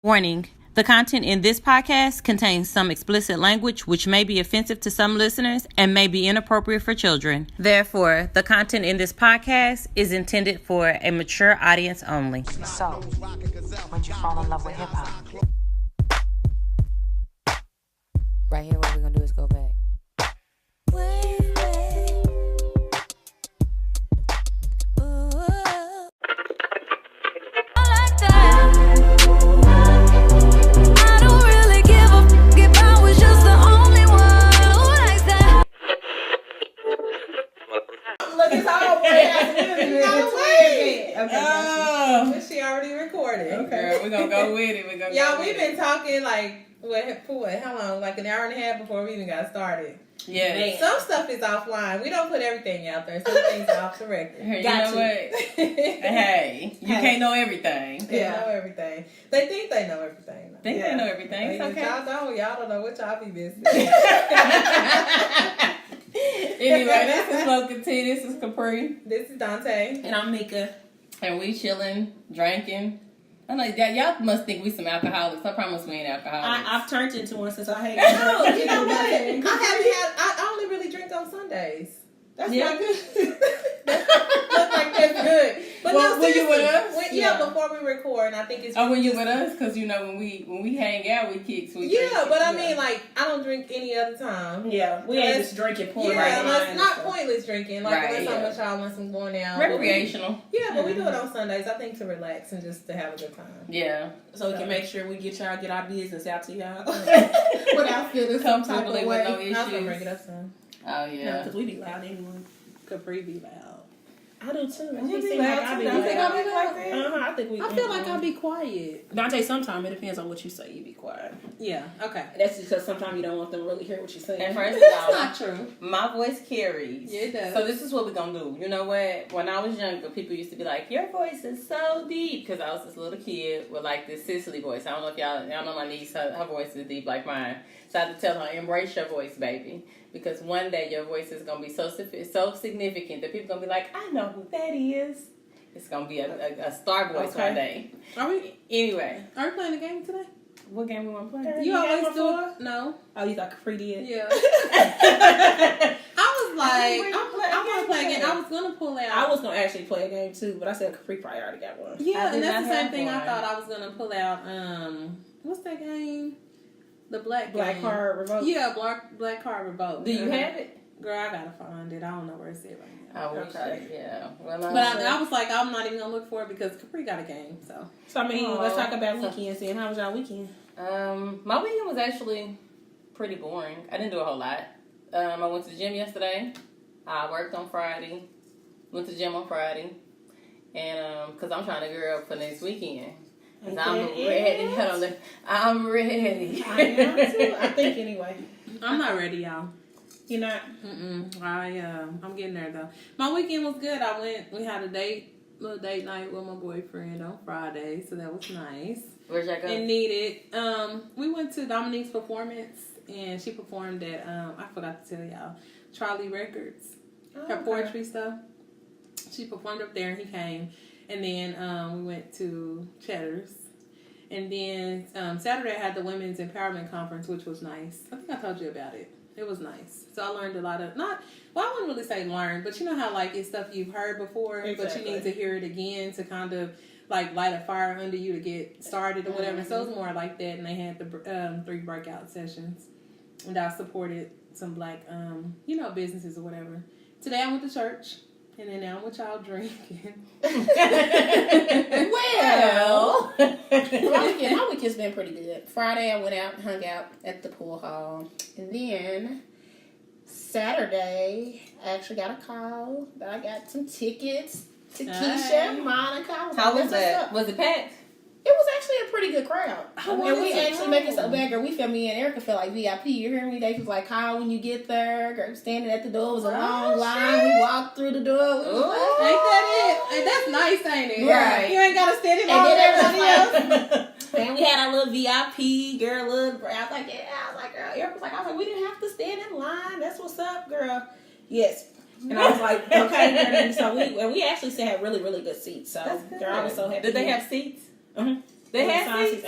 Warning. The content in this podcast contains some explicit language which may be offensive to some listeners and may be inappropriate for children. Therefore, the content in this podcast is intended for a mature audience only. So, when'd you fall in love with hip-hop? Right here, what we're gonna do is go back. She already recorded. Okay, we're gonna go with it. Y'all, we've been talking like how long? Like an hour and a half before we even got started. Yeah. Some stuff is offline. We don't put everything out there. Some things are off the record. Hey, you know what? Hey, you can't know everything. They know everything. They think they know everything. They know everything. It's okay. Y'all don't know what y'all be missing. Anyway, this is MochaTea. This is Capri. This is Dante. And I'm Mika. And we chilling, drinking. I'm like, y'all must think we some alcoholics. I promise we ain't alcoholics. I've turned into one since I hate it. You know what? I only really drink on Sundays. That's not good. Looks like that's good. But well, were you with us? Before we record, and I think it's. Oh, when you with us? Because you know when we hang out, we kick. So I mean, like I don't drink any other time. Yeah, we ain't just drinking pointless. Yeah, not pointless drinking. Like unless I'm with y'all, unless I'm going out. Recreational. But we do it on Sundays. I think to relax and just to have a good time. Yeah. So we can make sure we get our business out to y'all without feeling some type of with way. no issues. I'm gonna bring it up soon. Oh yeah. Because we be loud anyway. Capri be loud. I do too. You be loud too. You think I be like that? I think we. I feel like I'll be quiet. Dante, sometimes it depends on what you say. You be quiet. Yeah. Okay. That's just because sometimes you don't want them to really hear what you're saying. And first of That's all, not true. My voice carries. Yeah, it does. So this is what we're gonna do. You know what? When I was younger, people used to be like, "Your voice is so deep," because I was this little kid with like this Sicily voice. I don't know if y'all know my niece. Her voice is deep like mine. So I had to tell her, "Embrace your voice, baby." Because one day your voice is going to be so significant that people are going to be like, I know who that is. It's going to be a star voice one day. Anyway. Are we playing a game today? What game we want to play? You always do it? No. Oh, you thought Capri did? Yeah. I was like, I'm going to play a game. I was going to pull out. I was going to actually play a game too, but I said Capri probably already got one. Yeah, and that's the same thing I thought I was going to pull out. What's that game? The black card revoke. Yeah, black card revoke. Do you have it? Girl, I gotta find it. I don't know where it's at right now. Oh, okay. Yeah. Well, but I was like, I'm not even gonna look for it because Capri got a game. So I mean, let's talk about weekends. And how was y'all weekend? My weekend was actually pretty boring. I didn't do a whole lot. I went to the gym yesterday. I worked on Friday. Went to the gym on Friday, and because I'm trying to gear up for next weekend. I'm ready. I'm ready. I am too. I think anyway. I'm not ready, y'all. You're not? I'm getting there though. My weekend was good. We had a little date night with my boyfriend on Friday, so that was nice. Where'd y'all go? And needed. We went to Dominique's performance, and she performed at I forgot to tell y'all, Charlie Records. Her poetry stuff. She performed up there, and he came. And then we went to Cheddar's. And then Saturday I had the Women's Empowerment Conference, which was nice. I think I told you about it. It was nice. So I learned a lot of, I wouldn't really say learn, but you know how like it's stuff you've heard before, but you need to hear it again to kind of like light a fire under you to get started or whatever. So it was more like that. And they had the 3 breakout sessions. And I supported some black, businesses or whatever. Today I went to church. And then now I'm with y'all drinking. Well, my weekend's been pretty good. Friday I went out and hung out at the pool hall. And then Saturday I actually got a call that I got some tickets to Keisha and Monica. How was that? Was it packed? It was actually a pretty good crowd. And we actually make it so bad, girl. We felt me and Erica felt like VIP. You hear me? They was like, call when you get there. Girl, standing at the door. It was a long line. We walked through the door. Ain't that it? And that's nice, ain't it? Right. You ain't got to stand in line with everybody else. And we had our little VIP, girl. I was like, yeah. I was like, girl. Erica was like, we didn't have to stand in line. That's what's up, girl. Yes. And I was like, okay. So we actually had really, really good seats. So, girl, I was so happy. Did they have seats? Mm-hmm. They had seats?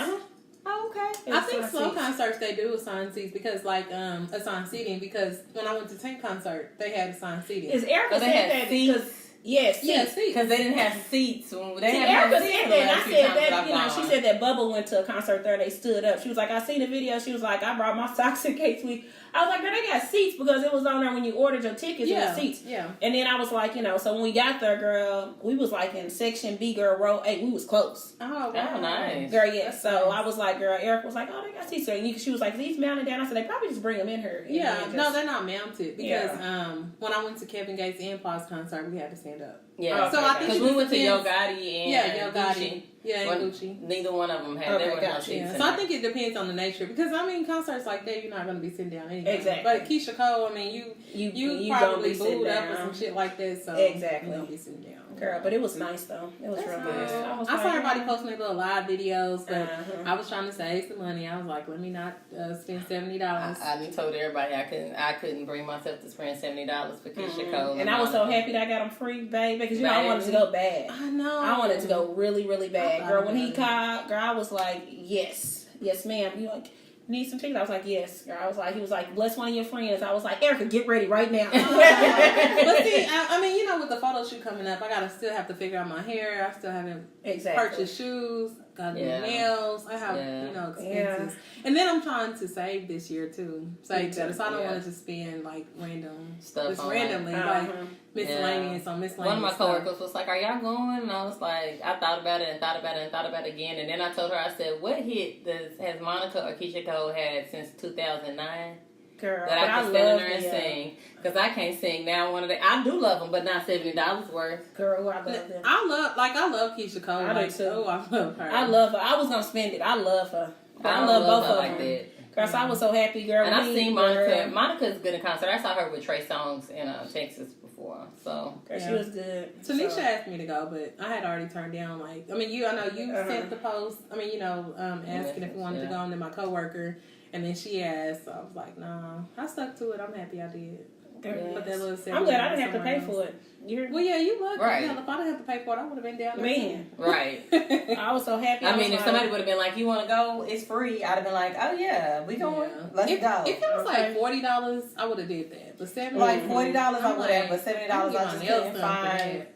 okay. I think slow concerts they do assign seats because assign seating because when I went to Tank concert they had assigned seating. Is Erica they said had that seats? because yes, Seats. Because they didn't have seats. When they See, had Erica seats said the that, and last I few said times that, I've she gone. said that Bubba went to a concert there, they stood up. She was like, I seen the video, she was like, I brought my socks in case I was like, girl, they got seats because it was on there when you ordered your tickets, Yeah, with seats. yeah. And then I was like, so when we got there, girl, we was like in section B, girl, row 8, we was close. Oh, Oh, nice. Girl, yeah. That's So nice. I was like, girl, Eric was like, oh, they got seats. So she was like, these mounted down. I said, they probably just bring them in here. Yeah, no, they're not mounted because Yeah. when I went to Kevin Gates and Paul's concert, we had to stand up. Yeah. So I think because we went to Yo Gotti and Yo Gotti, Gucci. and Gucci. Neither one of them had. There were no gotcha. seats. Yeah, in so I there. think it depends on the nature because concerts like that you're not going to be sitting down anyway. Exactly. But Keisha Cole, you probably gonna be booed up sitting or some down. shit like that. So Exactly. you gonna be sitting down. Girl, but it was nice though. It was That's real nice. good. I saw everybody posting their little live videos, but Uh-huh. I was trying to save some money. I was like, let me not spend $70. I done told everybody I couldn't bring myself to spend $70 for Keisha Cole. And I was so happy that I got them free, babe, because I wanted to go bad. I know. I wanted to go really, really bad. I Girl, when he thought called, girl, I was like, yes, ma'am. You like need some tickets? I was like, yes. Girl, I was like, he was like, bless one of your friends. I was like, Erica, get ready right now. But see, I mean, with the photo shoot coming up, I still have to figure out my hair. I still haven't purchased shoes. Got to do nails. I have, expenses. Yeah. And then I'm trying to save this year too. Save better. So I don't Yeah. want to just spend like random Stuff just on, randomly, like miscellaneous on miscellaneous. One of my stuff. coworkers was like, "Are y'all going?" And I was like, I thought about it and thought about it and thought about it again. And then I told her, I said, "What hit has Monica or Keisha Cole had since 2009?" Girl, That I can stand in there and sing. Because I can't sing now. I do love them, but not $70 worth. Girl, I love them. I love Keisha Cole. I do too. Oh, I love her. I love her. I was gonna spend it. I love her. I don't love both her of like them. that. Girl, so I was so happy, girl. And I've seen Monica. Girl. Monica's good in concert. I saw her with Trey Songz in Texas before. So Girl, she was good. Tanisha asked me to go, but I had already turned down. I know you sent the post. Asking if we wanted to go, and then my coworker, and then she asked. So I was like, no. I stuck to it. I'm happy I did. Yes. But that little I'm glad I didn't have to pay for it. Well, yeah, you lucky. Right. Hell, if I didn't have to pay for it, I would have been down there. Man. right. I was so happy. I mean, if somebody would have been like, "You want to go? It's free," I'd have been like, "Oh yeah, we going. Let's go." If it was like $40, I would have did that. But $70, Like $40, I would have, but $70, I I just couldn't find.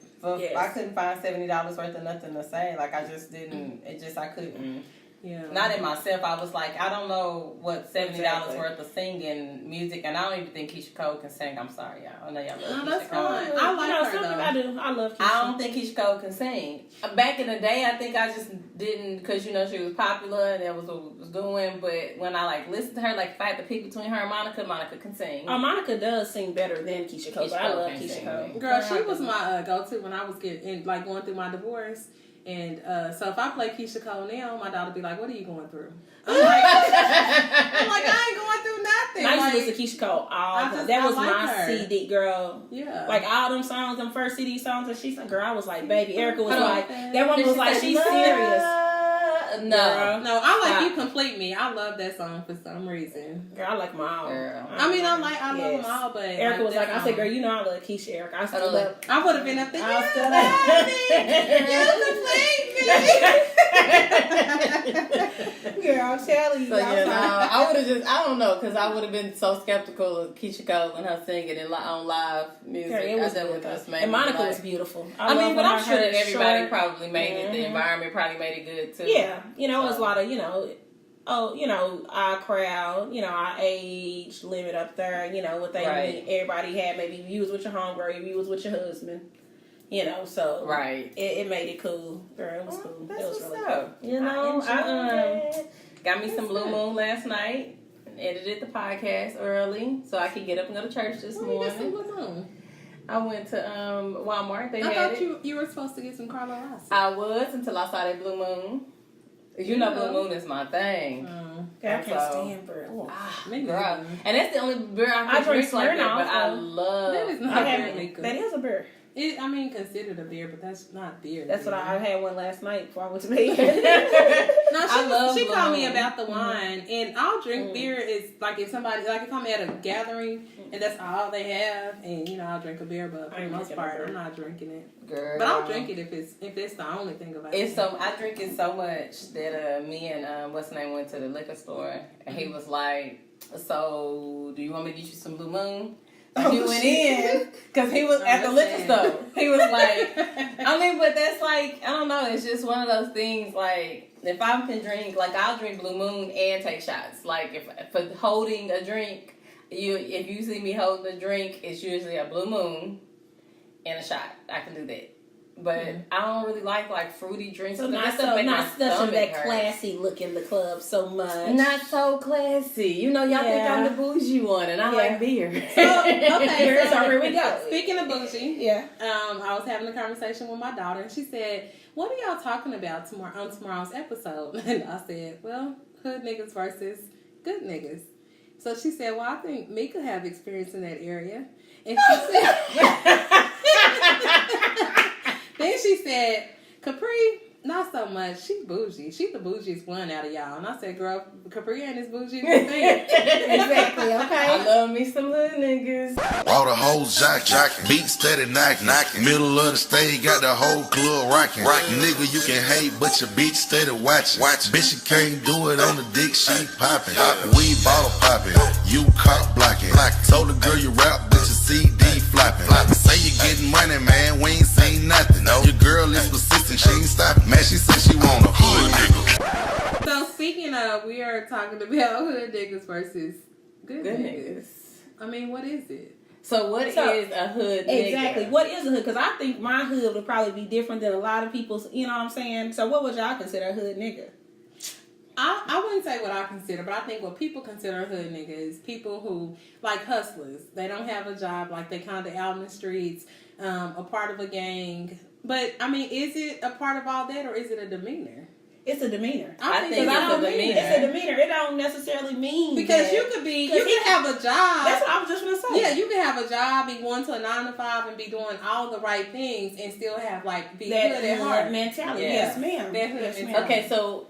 Yes. I couldn't find $70 worth of nothing to say. Like I just didn't. I couldn't. Yeah. Not in myself. I was like, I don't know what $70 Exactly. worth of singing music, and I don't even think Keisha Cole can sing. I'm sorry, y'all. I know y'all love No, that's Keisha Cole. fine. I like her, something though. I do. I love Keisha. I don't think Keisha Cole can sing. Back in the day, I think I just didn't, because she was popular and that was what was doing. But when I listened to her, if I had to pick between her and Monica can sing. Monica does sing better than Keisha Cole, but I love Keisha Cole. Girl, she was my go-to when I was going through my divorce. And so if I play Keisha Cole now, my daughter be like, "What are you going through?" I'm like, I ain't going through nothing. I used to listen to Keisha Cole all the time. That was like my her. CD, girl. Yeah. Like all them songs, them first CD songs that she sang, girl, I was like, baby. Erica was Hold on. like, that woman was like, she's serious. No. Girl. No, I like You Complete Me. I love that song for some reason. Girl, I like them all. Girl. I love them all, but Erica was that like, I said, song. girl, you know I love Keisha, Erica. I still love. I would have been up there. I still Girl, I'm telling you. So I would have I don't know, because I would have been so skeptical of Keisha Cole and her singing on live music. Girl, it was I good. just made And me Monica like- was beautiful. I mean, but I'm sure that everybody short. probably made it. The environment probably made it good too. Yeah, it was a lot of, our crowd, our age limit up there, what they Right. everybody had. Maybe you was with your homegirl, maybe you was with your husband, so Right. it made it cool. Girl, it was cool. That's It was what's really up. cool. I got me some Blue Moon last night. Edited the podcast early so I could get up and go to church this morning. I went to Walmart. They I had thought it. you were supposed to get some Carlo Rossi. I was until I saw that Blue Moon. You know Blue Moon is my thing. I can't stand beer. Girl. And that's the only beer I can drink like that, but I love That is not I very haven't. good. That is a beer. I mean, considered a beer, but that's not beer. That's beer. what I had one last night before I went to bed. No, she called me Blue Moon. about the wine, and I'll drink beer. Is like if I'm at a gathering and that's all they have, and I'll drink a beer, but for the most part, I'm not drinking it. Girl. But I'll drink it if it's the only thing about It's it. so I drink it so much that me and what's the name went to the liquor store, and he was like, "So do you want me to get you some Blue Moon?" He went in because he was at the liquor store. He was like, I mean, but that's like, I don't know. It's just one of those things. Like, if I can drink, like I'll drink Blue Moon and take shots. Like if for holding a drink, if you see me holding a drink, it's usually a Blue Moon and a shot. I can do that. But I don't really like fruity drinks. So that not stuff make my such a stomach that hurt. classy look in the club so much. Not so classy. Y'all think I'm the bougie one, and I like beer. Okay, So here we go. Speaking of bougie, Yeah. I was having a conversation with my daughter, and she said, "What are y'all talking about tomorrow's episode?" And I said, "Well, hood niggas versus good niggas." So she said, "Well, I think me could have experience in that area," and she said. Then she said, Capri, not so much. She's bougie. She's the bougiest one out of y'all. And I said, girl, Capri ain't as bougie as you think. Exactly, okay? I love me some hood niggas. All the hoes jockin', beat steady knockin'. Middle of the stage, got the whole club rockin'. Nigga, you can hate, but your bitch steady watchin'. Bitch, you can't do it on the dick, she poppin'. We bottle poppin', you cop blockin'. Told the girl you rap, but your CD floppin'. Say you getting money, man, we ain't seen nothing. Your girl is persistent, she ain't stoppin'. Man, she said she want a hood nigga. So speaking of, we are talking about hood niggas versus good niggas. I mean, what is it? So what is a hood nigga? Exactly. What is a hood? Because I think my hood would probably be different than a lot of people's, you know what I'm saying? So what would y'all consider a hood nigga? I wouldn't say what I consider, but I think what people consider a hood nigga is people who, like hustlers. They don't have a job, like they kind of out in the streets, a part of a gang. But, I mean, is it a part of all that, or is it a demeanor? It's a demeanor. I think it's a demeanor. It's a demeanor. It don't necessarily mean Because that. you could have a job. That's what I was just going to say. Yeah, you can have a job, be going to a 9 to 5 and be doing all the right things and still have, be that hood at heart. mentality. Yeah. Yes, ma'am. That hood Yes, ma'am. mentality. Okay, so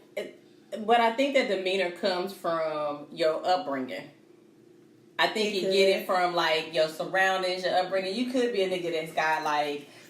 but I think that demeanor comes from your upbringing. I think you get it from your surroundings, your upbringing. You could be a nigga that's got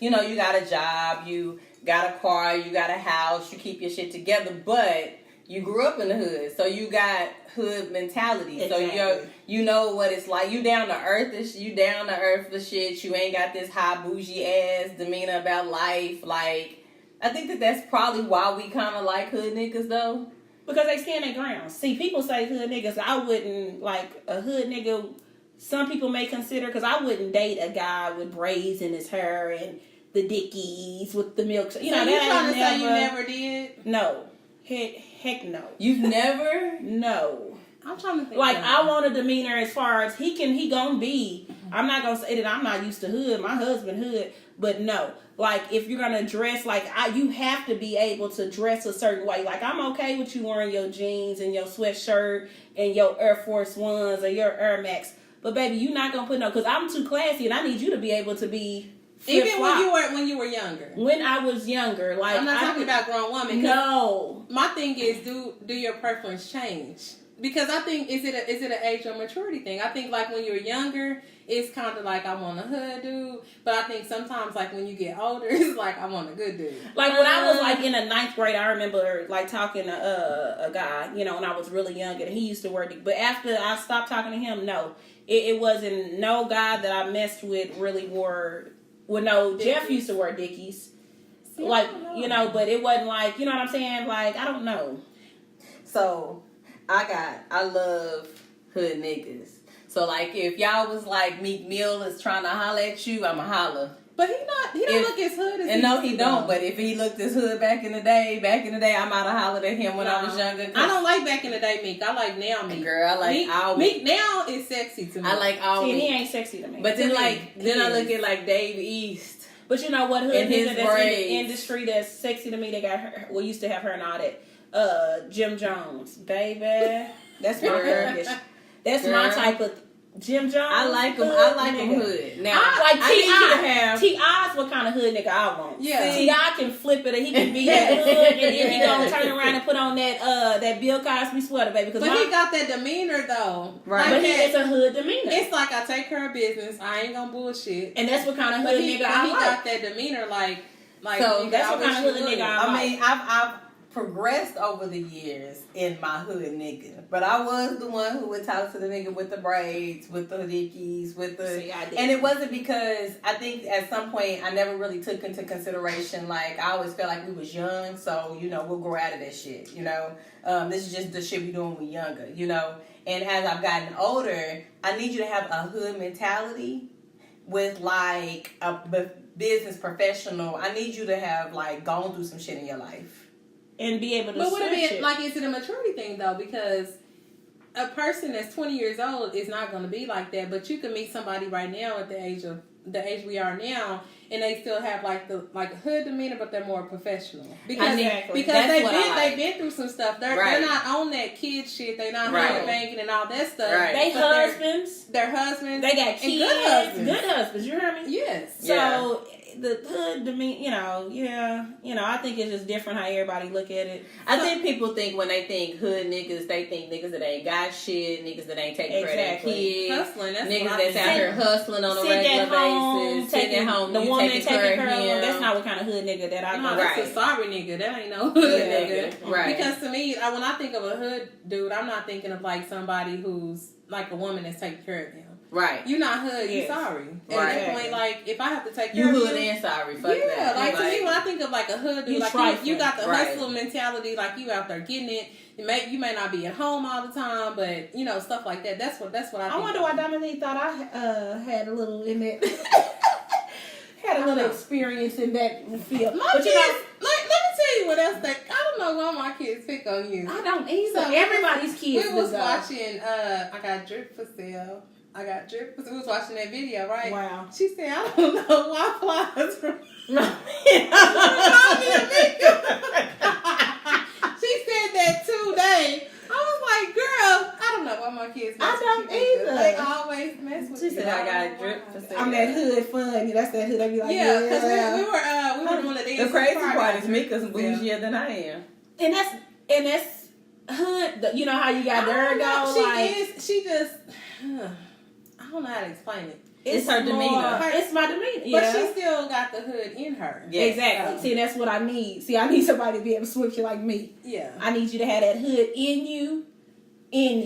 you got a job, you got a car, you got a house, you keep your shit together, but you grew up in the hood, so you got hood mentality. Exactly. So you know what it's like. You down to earth the shit. You ain't got this high bougie ass demeanor about life. I think that's probably why we kind of like hood niggas though. Because they stand their ground. See, people say hood niggas. I wouldn't, a hood nigga, some people may consider, because I wouldn't date a guy with braids in his hair and the dickies with the milk. You know, so you trying to say you never did? No. Heck no. You've never? No. I'm trying to think. I want a demeanor as far as he gonna be. I'm not gonna say that I'm not used to hood. My husband hood. But no. If you're gonna dress, you have to be able to dress a certain way. I'm okay with you wearing your jeans and your sweatshirt and your Air Force Ones or your Air Max. But baby, you're not gonna put because I'm too classy and I need you to be able to be even when you were younger. When I was younger, I'm not talking about grown women. No. My thing is, do your preference change? Because I think is it an age or maturity thing? I think when you're younger, it's kind of I want a hood dude, but I think sometimes when you get older, it's I want a good dude. When I was in the 9th grade, I remember talking to a guy, when I was really young, and he used to wear but after I stopped talking to him, no, it wasn't no guy that I messed with really wore. Well, no, Dickies. Jeff used to wear Dickies, but it wasn't you know what I'm saying? I don't know. So I love hood niggas. So if y'all was Meek Mill is trying to holler at you, I'ma holler. But he don't look as hood as and no, he don't. But if he looked as hood back in the day, I might have hollered at him when I was younger. I don't like back in the day Meek. I like now Meek. Girl, I like all Meek now is sexy to me. I like all Meek. He ain't sexy to me. But then I look at Dave East. But you know what hood nigga that's braids. in the industry that's sexy to me? They got her. Well, used to have her and all that. Jim Jones, baby. That's my girl. That's my type of. Jim Jones. I like him. hood I like him nigga. hood. Now, Like I need you to T.I. have. T.I.'s what kind of hood nigga I want. Yeah. T.I. can flip it, and he can be that hood, and then he gonna turn around and put on that Bill Cosby sweater, baby. But he got that demeanor though. Right. But he that- is a hood demeanor. It's like I take care of business. I ain't gonna bullshit. And that's what kind of But hood he nigga I like. got that demeanor, like So nigga, that's I what kind of wish hood you nigga would. I I mean, I've progressed over the years in my hood nigga, but I was the one who would talk to the nigga with the braids, with the dickies, with the. See, I did. And it wasn't because I think at some point I never really took into consideration, like, I always felt like we was young, so, you know, we'll grow out of that shit, you know. This is just the shit we doing when we younger, you know. And as I've gotten older, I need you to have a hood mentality with, like, a business professional. I need you to have, like, gone through some shit in your life. And be able to But would it switch be it. like, is it a maturity thing though? Because a person that's 20 years old is not going to be like that. But you can meet somebody right now at the age we are now, and they still have like hood demeanor, but they're more professional because Exactly. because That's they've been through some stuff. They're Right. not on that kid shit. They're not Right. on the banking and all that stuff. Right. They But they're- husbands. Their husbands. They got and kids. good husbands. Good husbands. You hear me? Yes. So the hood demeanor, I think it's just different how everybody look at it. I think people think when they think hood niggas, they think niggas that ain't got shit, niggas that ain't taking care of their Exactly. kids, Hustling. That's niggas what I that's out think. here hustling on a Sitting regular at home, basis, sitting at home, the you woman taking taking care of him. That's not what kind of hood nigga that I No, go. that's Right. a sorry nigga. That ain't no hood Yeah, nigga. right. Because to me, when I think of a hood dude, I'm not thinking of like somebody who's like a woman that's taking care of them. Right. You not hood, you Yes. sorry. At Right. that point, like if I have to take You care hood of you, and sorry. Fuck yeah, that. like to me, when I think of like a hood dude, You like trifling. you got the Right. hustle mentality, like you out there getting it. You may not be at home all the time, but you know stuff like that. That's what I think. I wonder of. why Dominique thought I had a little in that. Had a little experience in that field. My But kids, you know, let me tell you what else. I don't know why my kids pick on you. I don't either. So Everybody's kids We was do, though. watching. I got drip for sale. We was watching that video, right? Wow. She said, "I don't know why flies from." She said that today. I was like, "Girl, I don't know why my kids." Mess I don't with you. either. They always mess with She you. said, I got don't know drip why. for sale. I'm that hood fun. That's that hood. I be like, Yeah, because yeah. we were doing the dance. The crazy party. part is Mika's bougier than I am. And that's hood. You know how you got there go. She just. I don't know how to explain it. It's her demeanor. It's my demeanor. But Yeah. she still got the hood in her. Yes. Exactly. See, that's what I need. See, I need somebody to be able to switch it like me. Yeah. I need you to have that hood in you,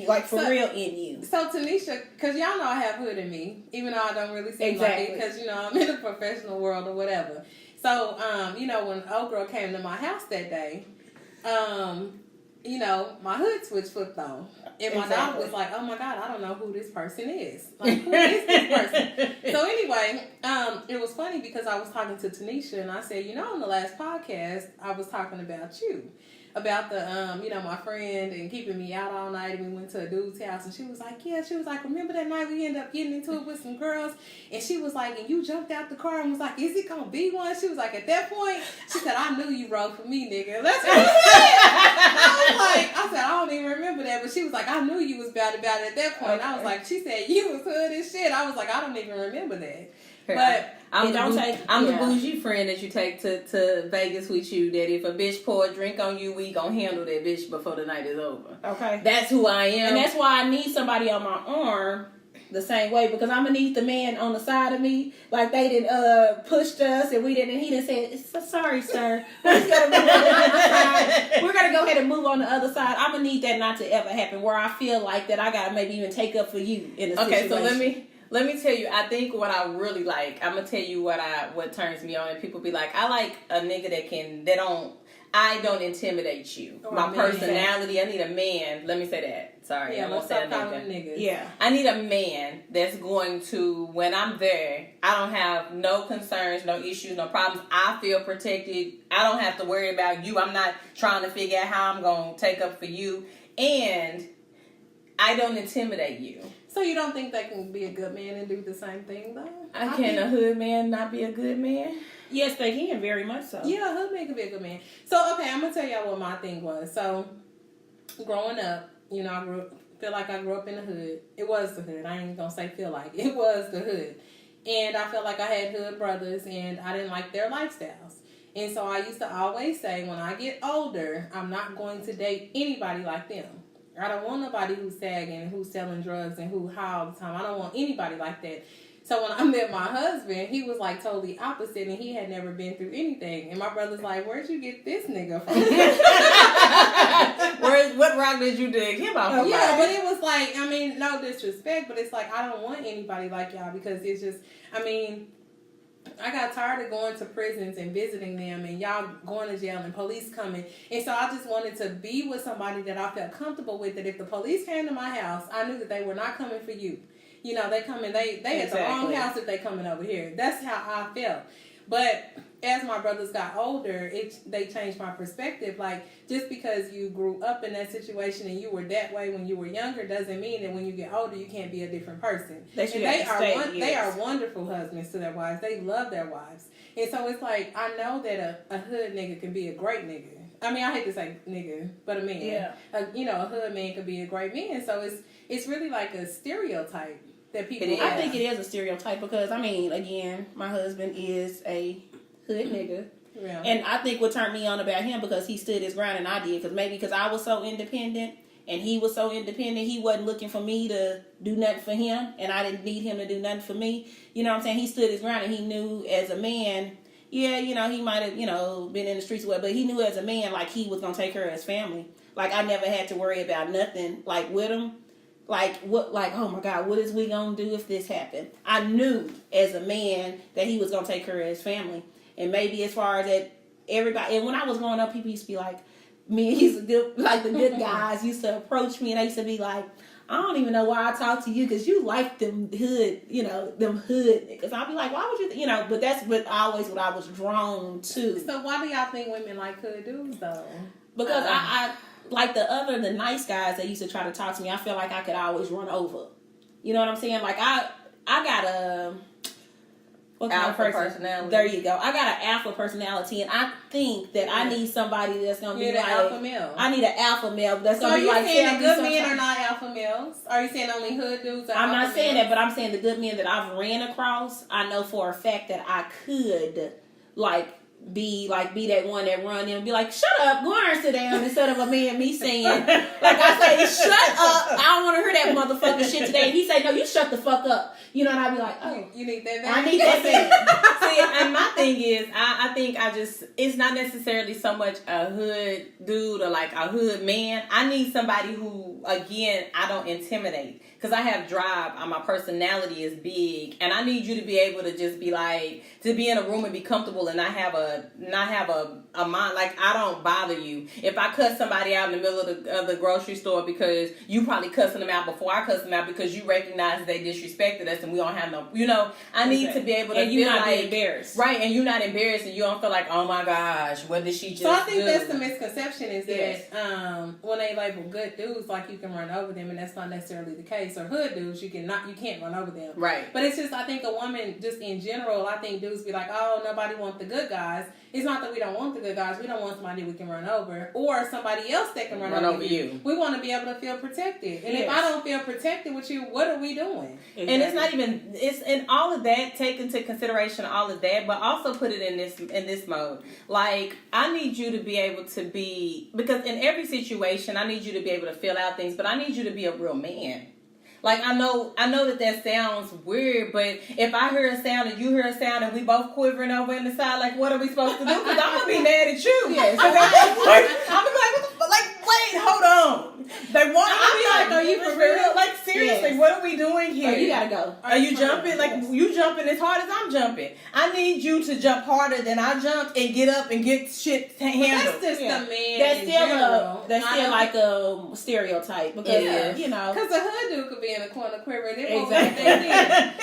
like for So- real in you. So Tanisha, because y'all know I have hood in me, even though I don't really seem Exactly. like it, because you know I'm in the professional world or whatever. So when old girl came to my house that day, my hood switch flipped on, and my daughter was like, "Oh my God, I don't know who this person is. Like, who is this person?" So anyway, it was funny because I was talking to Tanisha, and I said, on the last podcast, I was talking about you. About the, my friend and keeping me out all night, and we went to a dude's house, and she was like, remember that night we ended up getting into it with some girls, and she was like, and you jumped out the car and was like, is it gonna be one? She was like, at that point, she said, I knew you rode for me, nigga. That's what she said. I said, I don't even remember that, but she was like, I knew you was bad about it at that point. I was like, she said, you was hood as shit. I was like, I don't even remember that. But I'm the yeah. bougie friend that you take to Vegas with you, that if a bitch pour a drink on you, we gonna handle that bitch before the night is over. Okay. That's who I am. And that's why I need somebody on my arm the same way, because I'm gonna need the man on the side of me, like they didn't pushed us and we didn't, and he didn't say, sorry sir, we're gonna move on the other side. We're gonna go ahead and move on the other side. I'm gonna need that not to ever happen, where I feel like that I gotta maybe even take up for you in a situation. So let me tell you, I think what I really like, I'm gonna tell you what turns me on, and people be like, I like a nigga I don't intimidate you. My personality, I need a man. Let me say that. Sorry, yeah, I'm let's gonna say stop a calling them nigga. niggas. Yeah. I need a man that's going to, when I'm there, I don't have no concerns, no issues, no problems. I feel protected. I don't have to worry about you. I'm not trying to figure out how I'm going to take up for you. And I don't intimidate you. So you don't think they can be a good man and do the same thing, though? Can a hood man not be a good man? Yes, they can, very much so. Yeah, a hood man could be a good man. So, okay, I'm going to tell y'all what my thing was. So, growing up, you know, feel like I grew up in the hood. It was the hood. I ain't gonna say feel like. It was the hood. And I felt like I had hood brothers and I didn't like their lifestyles. And so I used to always say, when I get older, I'm not going to date anybody like them. I don't want nobody who's sagging and who's selling drugs and who high all the time. I don't want anybody like that. So when I met my husband, he was like totally opposite and he had never been through anything. And my brother's like, where'd you get this nigga from? What rock did you dig him off of? Yeah, but it was like, I mean, no disrespect, but it's like, I don't want anybody like y'all because it's just, I mean, I got tired of going to prisons and visiting them and y'all going to jail and police coming. And so I just wanted to be with somebody that I felt comfortable with, that if the police came to my house, I knew that they were not coming for you. You know, they come in, they at the wrong house if they coming over here. That's how I felt. But as my brothers got older, they changed my perspective. Like, just because you grew up in that situation and you were that way when you were younger doesn't mean that when you get older you can't be a different person. They are wonderful husbands to their wives. They love their wives. And so it's like, I know that a hood nigga can be a great nigga. I mean, I hate to say nigga, but a man. Yeah. A hood man can be a great man. So it's really like a stereotype that people have. I think it is a stereotype because, I mean, again, my husband is a hood nigga. Yeah. And I think what turned me on about him because he stood his ground and I did. Because I was so independent and he was so independent, he wasn't looking for me to do nothing for him and I didn't need him to do nothing for me. You know what I'm saying? He stood his ground and he knew as a man, yeah, you know, he might have, you know, been in the streets or whatever, but he knew as a man, like, he was going to take care of his family. Like, I never had to worry about nothing, like, with him. Like, oh my God, what is we going to do if this happened? I knew as a man that he was going to take care of his family. And maybe as far as that, everybody, and when I was growing up, people used to be like, the good guys used to approach me and they used to be like, I don't even know why I talk to you because you like them hood, you know, them hood niggas. I'll be like, why would you, but that's always what I was drawn to. So why do y'all think women like hood dudes though? Because I like the nice guys that used to try to talk to me, I feel like I could always run over. You know what I'm saying? Like I got a what kind alpha of personality. There you go. I got an alpha personality, and I think that I need somebody that's gonna be like alpha male. I need an alpha male that's so gonna be like. So are you saying that good men are not alpha males? Are you saying only hood dudes are I'm alpha not saying males? that, but I'm saying the good men that I've ran across, I know for a fact that I could be that one that run in and be like, shut up, go on and sit down, instead of me saying, like I say, shut up, I don't want to hear that motherfucking shit today. And he say, no, you shut the fuck up. You know, and I be like, oh, you need that. I need that man. See, and my thing is, I think it's not necessarily so much a hood dude or like a hood man. I need somebody who, again, I don't intimidate. Because I have drive, and my personality is big, and I need you to be able to just be like, to be in a room and be comfortable and not have a mind, like, I don't bother you. If I cuss somebody out in the middle of the grocery store because you probably cussing them out before I cuss them out because you recognize they disrespected us and we don't have no, I need to be able to feel like, be embarrassed. Right, and you're not embarrassed and you don't feel like, oh my gosh, what did she just do? So I think that's the misconception is that when they label good dudes, like you can run over them, and that's not necessarily the case. Or hood dudes, you can't run over them. Right. But it's just, I think a woman, just in general, I think dudes be like, oh, nobody wants the good guys. It's not that we don't want the good guys. We don't want somebody we can run over or somebody else that can run over you. We want to be able to feel protected. And if I don't feel protected with you, what are we doing? Exactly. And it's not even, it's in all of that, take into consideration all of that, but also put it in this mode. Like, I need you to be able to be, because in every situation, I need you to be able to fill out things, but I need you to be a real man. Like, I know that sounds weird, but if I hear a sound and you hear a sound and we both quivering over in the side, like, what are we supposed to do? Because I'm going to be mad at you. Yes. I'm going to be like, wait, hold on. They want to be like, are you for real? Like, seriously, what are we doing here? Oh, you got to go. Are you jumping? Like, you jumping as hard as I'm jumping. I need you to jump harder than I jumped and get up and get shit handled. That's just the man That's still like a stereotype. Because, because a hood dude could be in a corner quivering. Exactly. I'm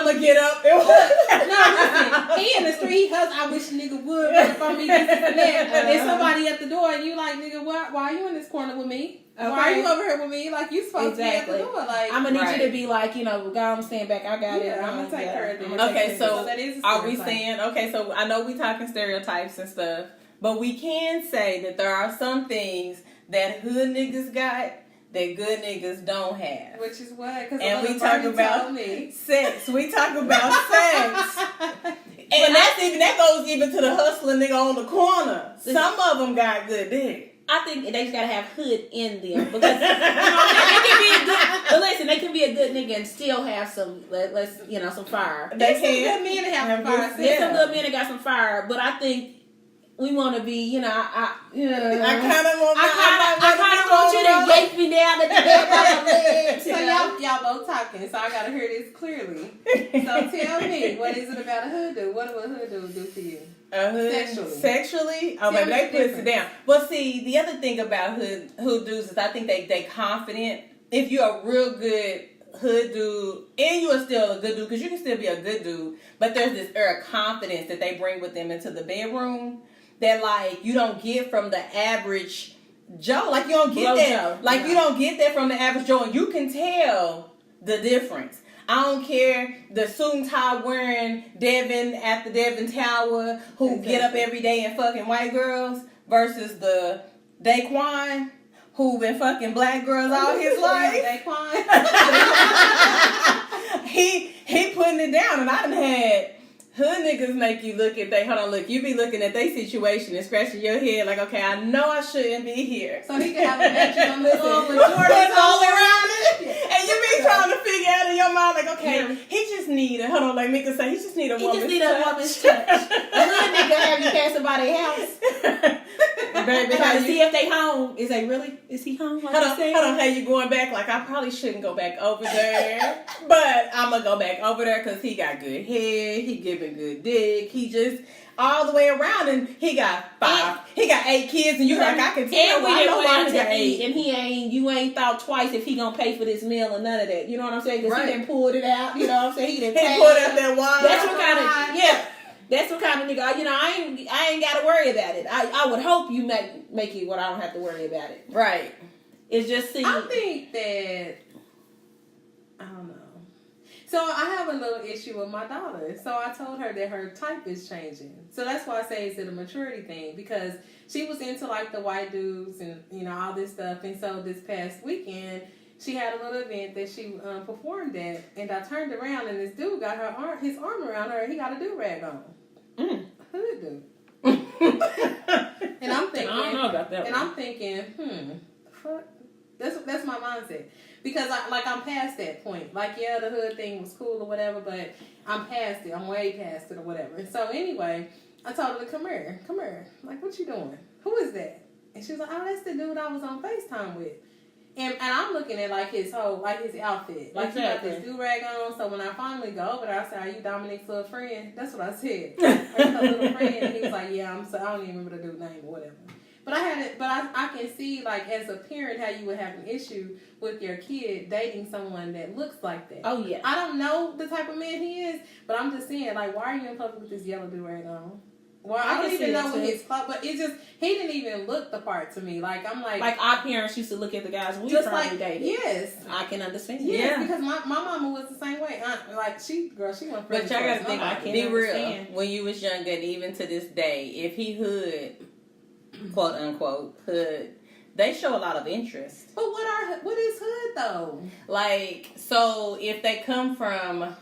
going to get up. No, listen. He in the street, he hustling. I wish a nigga would run up on me this and that. And there's somebody at the door and you like, nigga, why are you in this corner with me? Okay. Why are you over here with me? Like, you supposed to be at the door. Like, I'm going to need you to be like, God, I'm staying back. I got it. I'm going to take care of it. Okay, so are we saying, so I know we talking stereotypes and stuff, but we can say that there are some things that hood niggas got that good niggas don't have. Which is what? And we talk about sex. We talk about sex. And that goes even to the hustler nigga on the corner. Some of them got good dick. I think they just gotta have hood in them because they can be a good. But listen, they can be a good nigga and still have some, some fire. They can. Some good men that have fire. There's some good men that got some fire, but I think we want to be, I kind of want you to yank me down at the back of my legs. So y'all both talking, so I gotta hear this clearly. So tell me, what is it about a hoodoo? What do a hoodoo do for you? Sexually? Oh, baby, they push it down. Well, see, the other thing about hoodoos is I think they confident. If you're a real good hood dude, and you are still a good dude, because you can still be a good dude, but there's this air of confidence that they bring with them into the bedroom that, like, you don't get from the average Joe. Like, you don't get that. Like, you don't get that from the average Joe, and you can tell the difference. I don't care the suit and tie wearing Devin at the Devin Tower who get up every day and fucking white girls versus the Daquan who been fucking black girls all his life. Daquan. he putting it down, and I done had hood niggas make you look at you be looking at their situation and scratching your head like, okay, I know I shouldn't be here. So he can have a mattress on the floor with Jordans all around it. And you be trying to figure out in your mind like, okay, he just need like Mika say, he just need a woman's touch. He just need a woman's touch. A hood nigga have you passing by their house. Baby, to see if they home. Is he home? Hold on, how you going back? Like, I probably shouldn't go back over there, but I'm gonna go back over there because he got good head, he giving good dick, he just all the way around, and he got 8 kids, and you like, I can tell. And we didn't want him to eat, and you ain't thought twice if he gonna pay for this meal or none of that. You know what I'm saying? Because he didn't pull it out. You know what I'm saying? He didn't pull out that wine. That's what kind of That's what kind of nigga. I ain't got to worry about it. I would hope you make it what I don't have to worry about it. Right. It's just I think that I don't know. So I have a little issue with my daughter. So I told her that her type is changing. So that's why I say it's a maturity thing, because she was into like the white dudes and all this stuff. And so this past weekend she had a little event that she performed at, and I turned around and this dude got his arm around her and he got a do-rag on. Hood dude. And I'm thinking, I don't know about that. And I'm thinking, fuck. That's my mindset, because I'm past that point. Like, yeah, the hood thing was cool or whatever, but I'm past it. I'm way past it or whatever. And so anyway, I told her to come here. I'm like, what you doing? Who is that? And she was like, oh, that's the dude I was on FaceTime with. And I'm looking at his outfit. Like, he got this do-rag on. So when I finally go over there, I said, are you Dominic's little friend? That's what I said. Are you her little friend? And he was like, yeah, I don't even remember the dude's name or whatever. But I can see, like, as a parent, how you would have an issue with your kid dating someone that looks like that. Oh, yeah. I don't know the type of man he is, but I'm just saying, like, why are you in public with this yellow do-rag on? Well, I don't even know what his club, but it's just, he didn't even look the part to me. Like, I'm like... Like, our parents used to look at the guys we just probably like, dated. Yes. I can understand. Yes, because my mama was the same way. She went for. But y'all gotta think, be real. When you was younger, and even to this day, if he hood, quote unquote, hood, they show a lot of interest. But what is hood though? Like, so if they come from...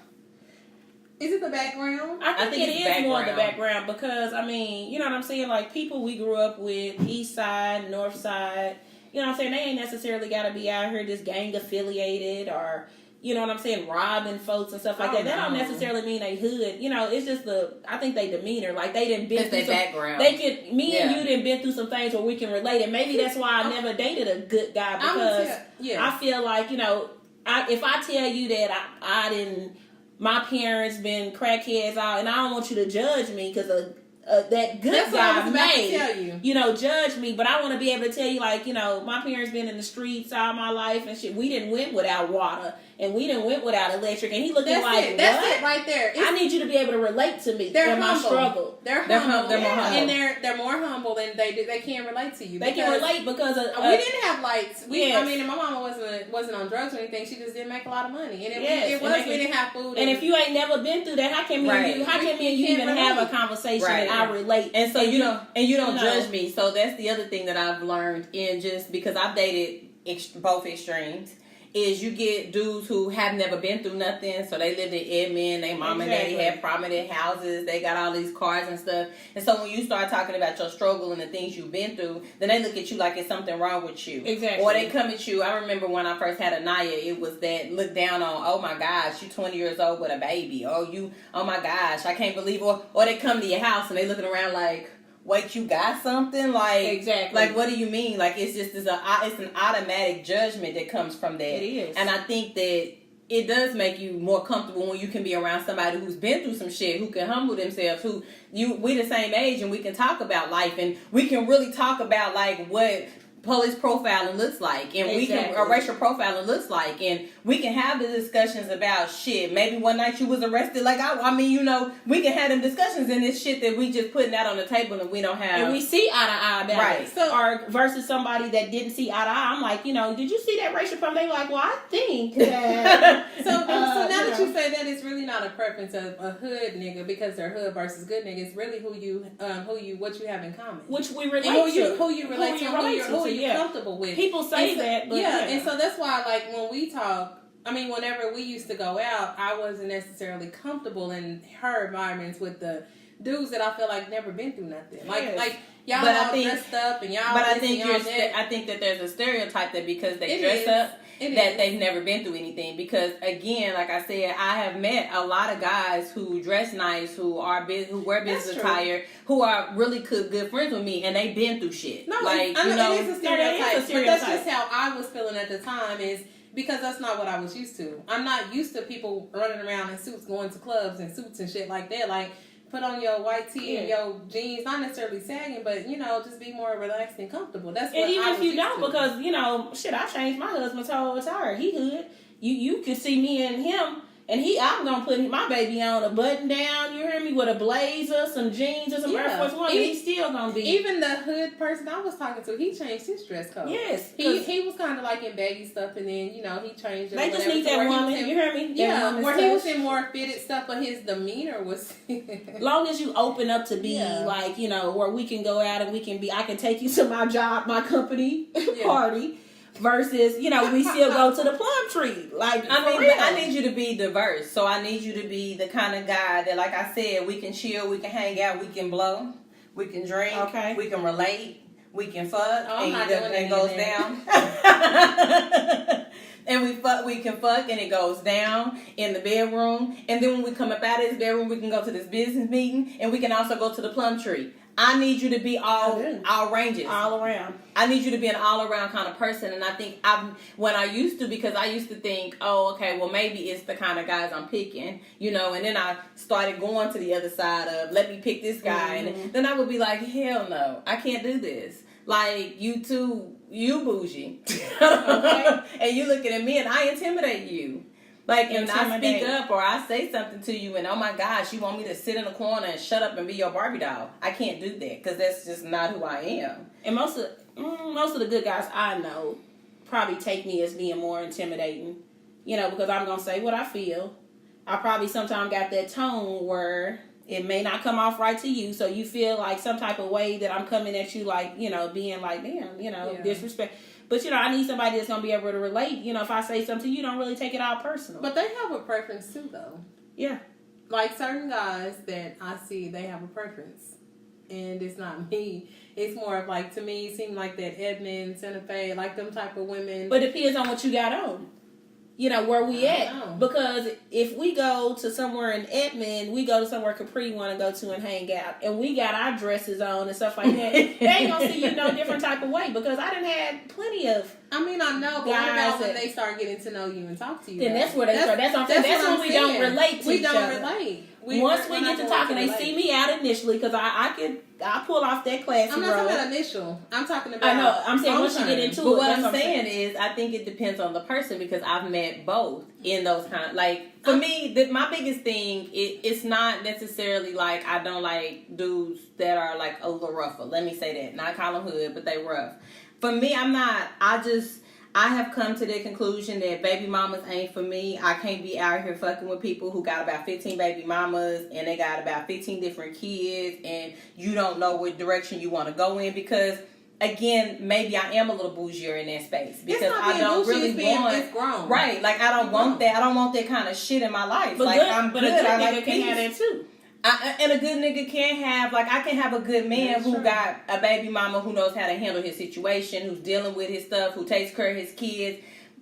Is it the background? I think it is more the background, because, you know what I'm saying? Like, people we grew up with, east side, north side, you know what I'm saying? They ain't necessarily got to be out here just gang affiliated or, you know what I'm saying, robbing folks and stuff like that. That don't necessarily mean they hood. You know, it's just I think they demeanor. Like, they didn't been through some background. And you didn't been through some things where we can relate. And maybe that's why I never dated a good guy, because I feel like, if I tell you that I didn't... My parents been crackheads out, and I don't want you to judge me because that good guy may, judge me. But I want to be able to tell you, like, my parents been in the streets all my life and shit. We didn't went without water, and we didn't went without electric. And he looking That's it right there. I need you to be able to relate to me. They're my struggle. They're humble. They're more humble, and they're more humble, and they can't relate to you. They can relate because we didn't have lights. And my mama wasn't on drugs or anything. She just didn't make a lot of money, and we didn't have food. And if you ain't never been through that, how can me and you even have a conversation? Right. I relate. And so you don't know. judge me. So that's the other thing that I've learned in just because I've dated both extremes. Is you get dudes who have never been through nothing, so they lived in Edmond, they mom and daddy had prominent houses, they got all these cars and stuff, and so when you start talking about your struggle and the things you've been through, then they look at you like it's something wrong with you. Exactly. Or they come at you, I remember when I first had Anaya, it was that look down on, oh my gosh, you 20 years old with a baby, oh my gosh, I can't believe, or they come to your house and they looking around like, wait, you got something? Like, exactly. Like, what do you mean? Like, it's an automatic judgment that comes from that. It is. And I think that it does make you more comfortable when you can be around somebody who's been through some shit, who can humble themselves, we the same age and we can talk about life and we can really talk about like what police profiling looks like and we can racial profiling looks like and we can have the discussions about shit. Maybe one night you was arrested, like I mean, you know, we can have them discussions in this shit that we just putting out on the table and we don't have, and we see eye to eye about right. it. So, or versus somebody that didn't see eye to eye. I'm like, you know, did you see that racial problem? They like, well, I think that. so now that you say that, it's really not a preference of a hood nigga because they're hood versus good nigga. It's really what you have in common, which we relate to, who you relate to, who you're comfortable with. People say that, but and so that's why, like, when we talk, I mean, whenever we used to go out, I wasn't necessarily comfortable in her environments with the dudes that I feel like never been through nothing. Like y'all all dressed up and y'all. But I think that there's a stereotype that because they dress up, that they've never been through anything. Because again, like I said, I have met a lot of guys who dress nice, who wear business attire, who are really good friends with me, and they've been through shit. No, like it is a stereotype. But that's stereotype. just how I was feeling at the time. Is because that's not what I was used to. I'm not used to people running around in suits, going to clubs in suits and shit like that. Like, put on your white tee and your jeans, not necessarily sagging, but, you know, just be more relaxed and comfortable. That's what I was used to. And even if you don't, because, you know, shit, I changed my husband's whole attire. He hood. You could see me and him, and I'm going to put my baby on a button down, you hear me, with a blazer, some jeans, or some Air Force One, and he's still going to be. Even the hood person I was talking to, he changed his dress code. Yes. He was kind of like in baggy stuff, and then, you know, he changed it. They just need that woman, you hear me? Yeah, where he was in more fitted stuff, but his demeanor was... long as you open up to be, like, you know, where we can go out and I can take you to my job, my company party. Versus, you know, we still go to the plum tree. Like, I need you to be diverse. So I need you to be the kind of guy that, like I said, we can chill, we can hang out, we can blow, we can drink, we can relate, we can fuck, and it goes down. And we can fuck and it goes down in the bedroom. And then when we come up out of this bedroom, we can go to this business meeting and we can also go to the plum tree. I need you to be all ranges. All around. I need you to be an all-around kind of person. And I think because I used to think, oh, okay, well, maybe it's the kind of guys I'm picking, you know, and then I started going to the other side of, let me pick this guy. Mm-hmm. And then I would be like, hell no, I can't do this. Like, you bougie. Okay? And you looking at me and I intimidate you. Like, and I speak up or I say something to you and, oh my gosh, you want me to sit in the corner and shut up and be your Barbie doll. I can't do that because that's just not who I am. And most of the good guys I know probably take me as being more intimidating, you know, because I'm going to say what I feel. I probably sometimes got that tone where it may not come off right to you, so you feel like some type of way that I'm coming at you like, you know, being like, damn, you know, disrespect. But, you know, I need somebody that's going to be able to relate. You know, if I say something, you don't really take it out personal. But they have a preference, too, though. Yeah. Like, certain guys that I see, they have a preference. And it's not me. It's more of, like, to me, it seemed like that Edmond, Santa Fe, like them type of women. But it depends on what you got on. You know, where we at. Because if we go to somewhere in Edmond, we go to somewhere Capri want to go to and hang out, and we got our dresses on and stuff like that, they ain't going to see you no different type of way, because I done had plenty of I know, but what about when they start getting to know you and talk to you? Then that's where they start. That's what I'm saying. That's when we don't relate to each other. We don't relate. Once we get to talking, they see me out initially, because I pull off that classy I'm not role. talking about initial. I'm talking about. I know. I'm saying once you get into but it. What I'm saying is, I think it depends on the person, because I've met both in those kind. Like, for me, my biggest thing, it's not necessarily like I don't like dudes that are like a little rougher. Let me say that. Not call them hood, but they rough. For me, I'm not. I have come to the conclusion that baby mamas ain't for me. I can't be out here fucking with people who got about 15 baby mamas and they got about 15 different kids and you don't know what direction you want to go in because, again, maybe I am a little bougier in that space because I don't really want. It's grown. Right. Like, I don't want that. I don't want that kind of shit in my life. But like, I'm good. I like can have that too. And a good nigga can have, like, I can have a good man who got a baby mama who knows how to handle his situation, who's dealing with his stuff, who takes care of his kids.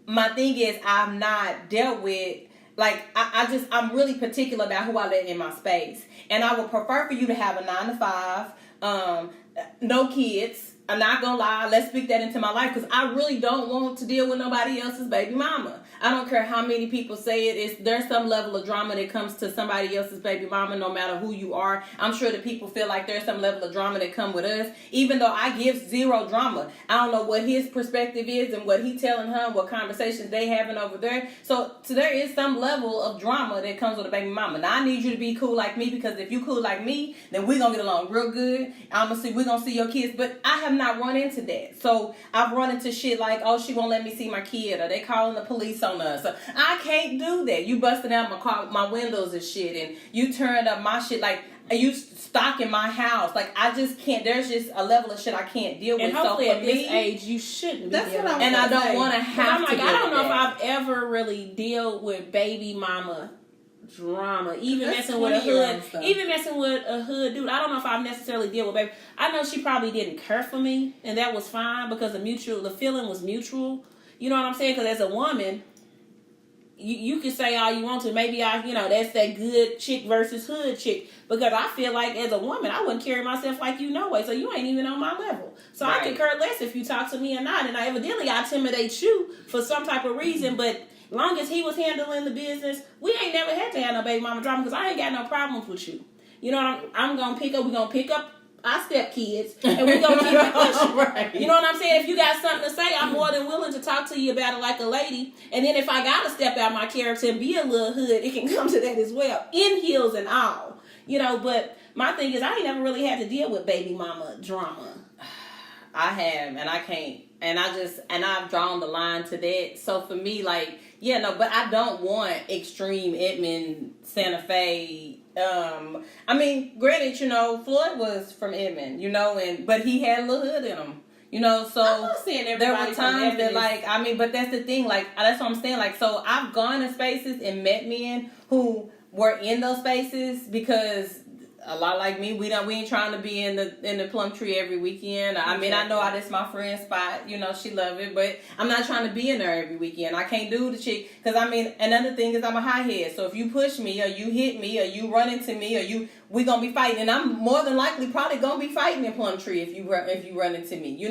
My thing is, I've not dealt with, like, I'm really particular about who I let in my space. And I would prefer for you to have a 9 to 5, no kids. I'm not gonna lie, let's speak that into my life because I really don't want to deal with nobody else's baby mama. I don't care how many people say it. There's some level of drama that comes to somebody else's baby mama, no matter who you are. I'm sure that people feel like there's some level of drama that come with us, even though I give zero drama. I don't know what his perspective is and what he telling her, what conversations they having over there. So there is some level of drama that comes with a baby mama. Now I need you to be cool like me because if you cool like me, then we're gonna get along real good. We're gonna see your kids, but I have not run into that. So I've run into shit like, oh, she won't let me see my kid, or they calling the police on us. So I can't do that. You busting out my car, my windows and shit, and you turned up my shit, like you stalking my house. Like I just can't. There's just a level of shit I can't deal with. And hopefully so for at this me, age you shouldn't. That's what I'm. And I don't want to have. I'm like, to I don't know if that. I've ever really dealt with baby mama drama, even That's messing with a 20-year-old hood, stuff. even messing with a hood dude. I don't know if I've necessarily dealt with baby. I know she probably didn't care for me, and that was fine because the feeling was mutual. You know what I'm saying? Because as a woman, you can say all you want to. Maybe that's that good chick versus hood chick. Because I feel like as a woman, I wouldn't carry myself like you no way. So you ain't even on my level. So Right. I could care less if you talk to me or not. And I intimidate you for some type of reason. But long as he was handling the business, we ain't never had to have no baby mama drama because I ain't got no problems with you. You know what I'm going to pick up. We're going to pick up our stepkids and we're going to keep it pushing. Right. You know what I'm saying? If you got something to say, I'm more than willing to talk to you about it like a lady. And then if I got to step out my character and be a little hood, it can come to that as well. In heels and all. But my thing is I ain't never really had to deal with baby mama drama. I have, and I can't. And I've drawn the line to that. So for me, like, but I don't want extreme Edmond, Santa Fe. Granted, Floyd was from Edmond, but he had a little hood in him, so I'm not saying there everybody were from times Edmond that, but that's the thing, like, that's what I'm saying, like, so I've gone to spaces and met men who were in those spaces because a lot like me, we ain't trying to be in the Plumtree every weekend. I know that's my friend's spot. She love it, but I'm not trying to be in there every weekend. I can't do the chick because another thing is I'm a high head. So if you push me or you hit me or you run into me or we gonna be fighting, and I'm more than likely probably gonna be fighting in Plumtree if you run into me.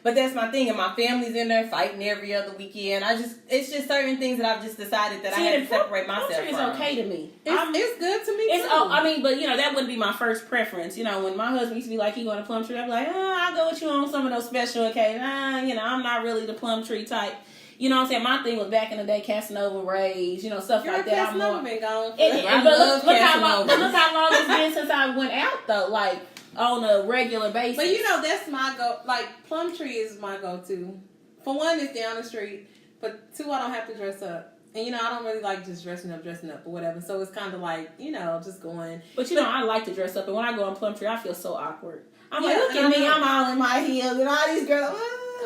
But that's my thing, and my family's in there fighting every other weekend. It's just certain things that I've just decided that I have to separate myself from. Plumtree is okay to me. It's good to me too. But that wouldn't be my first preference. When my husband used to be like, he going to Plumtree, I'd be like, I'll go with you on some of those special occasions. I'm not really the Plumtree type. You know what I'm saying? My thing was back in the day, Casanova Rays, stuff like that. Casanova been gone. But look how long it's been since I went out though, like on a regular basis. But that's my go. Like Plumtree is my go-to. For one, it's down the street. But two, I don't have to dress up. And I don't really like just dressing up or whatever. So it's kind of like just going. But I like to dress up, and when I go on Plumtree, I feel so awkward. I'm like, look at me, I'm all in my heels, and all these girls.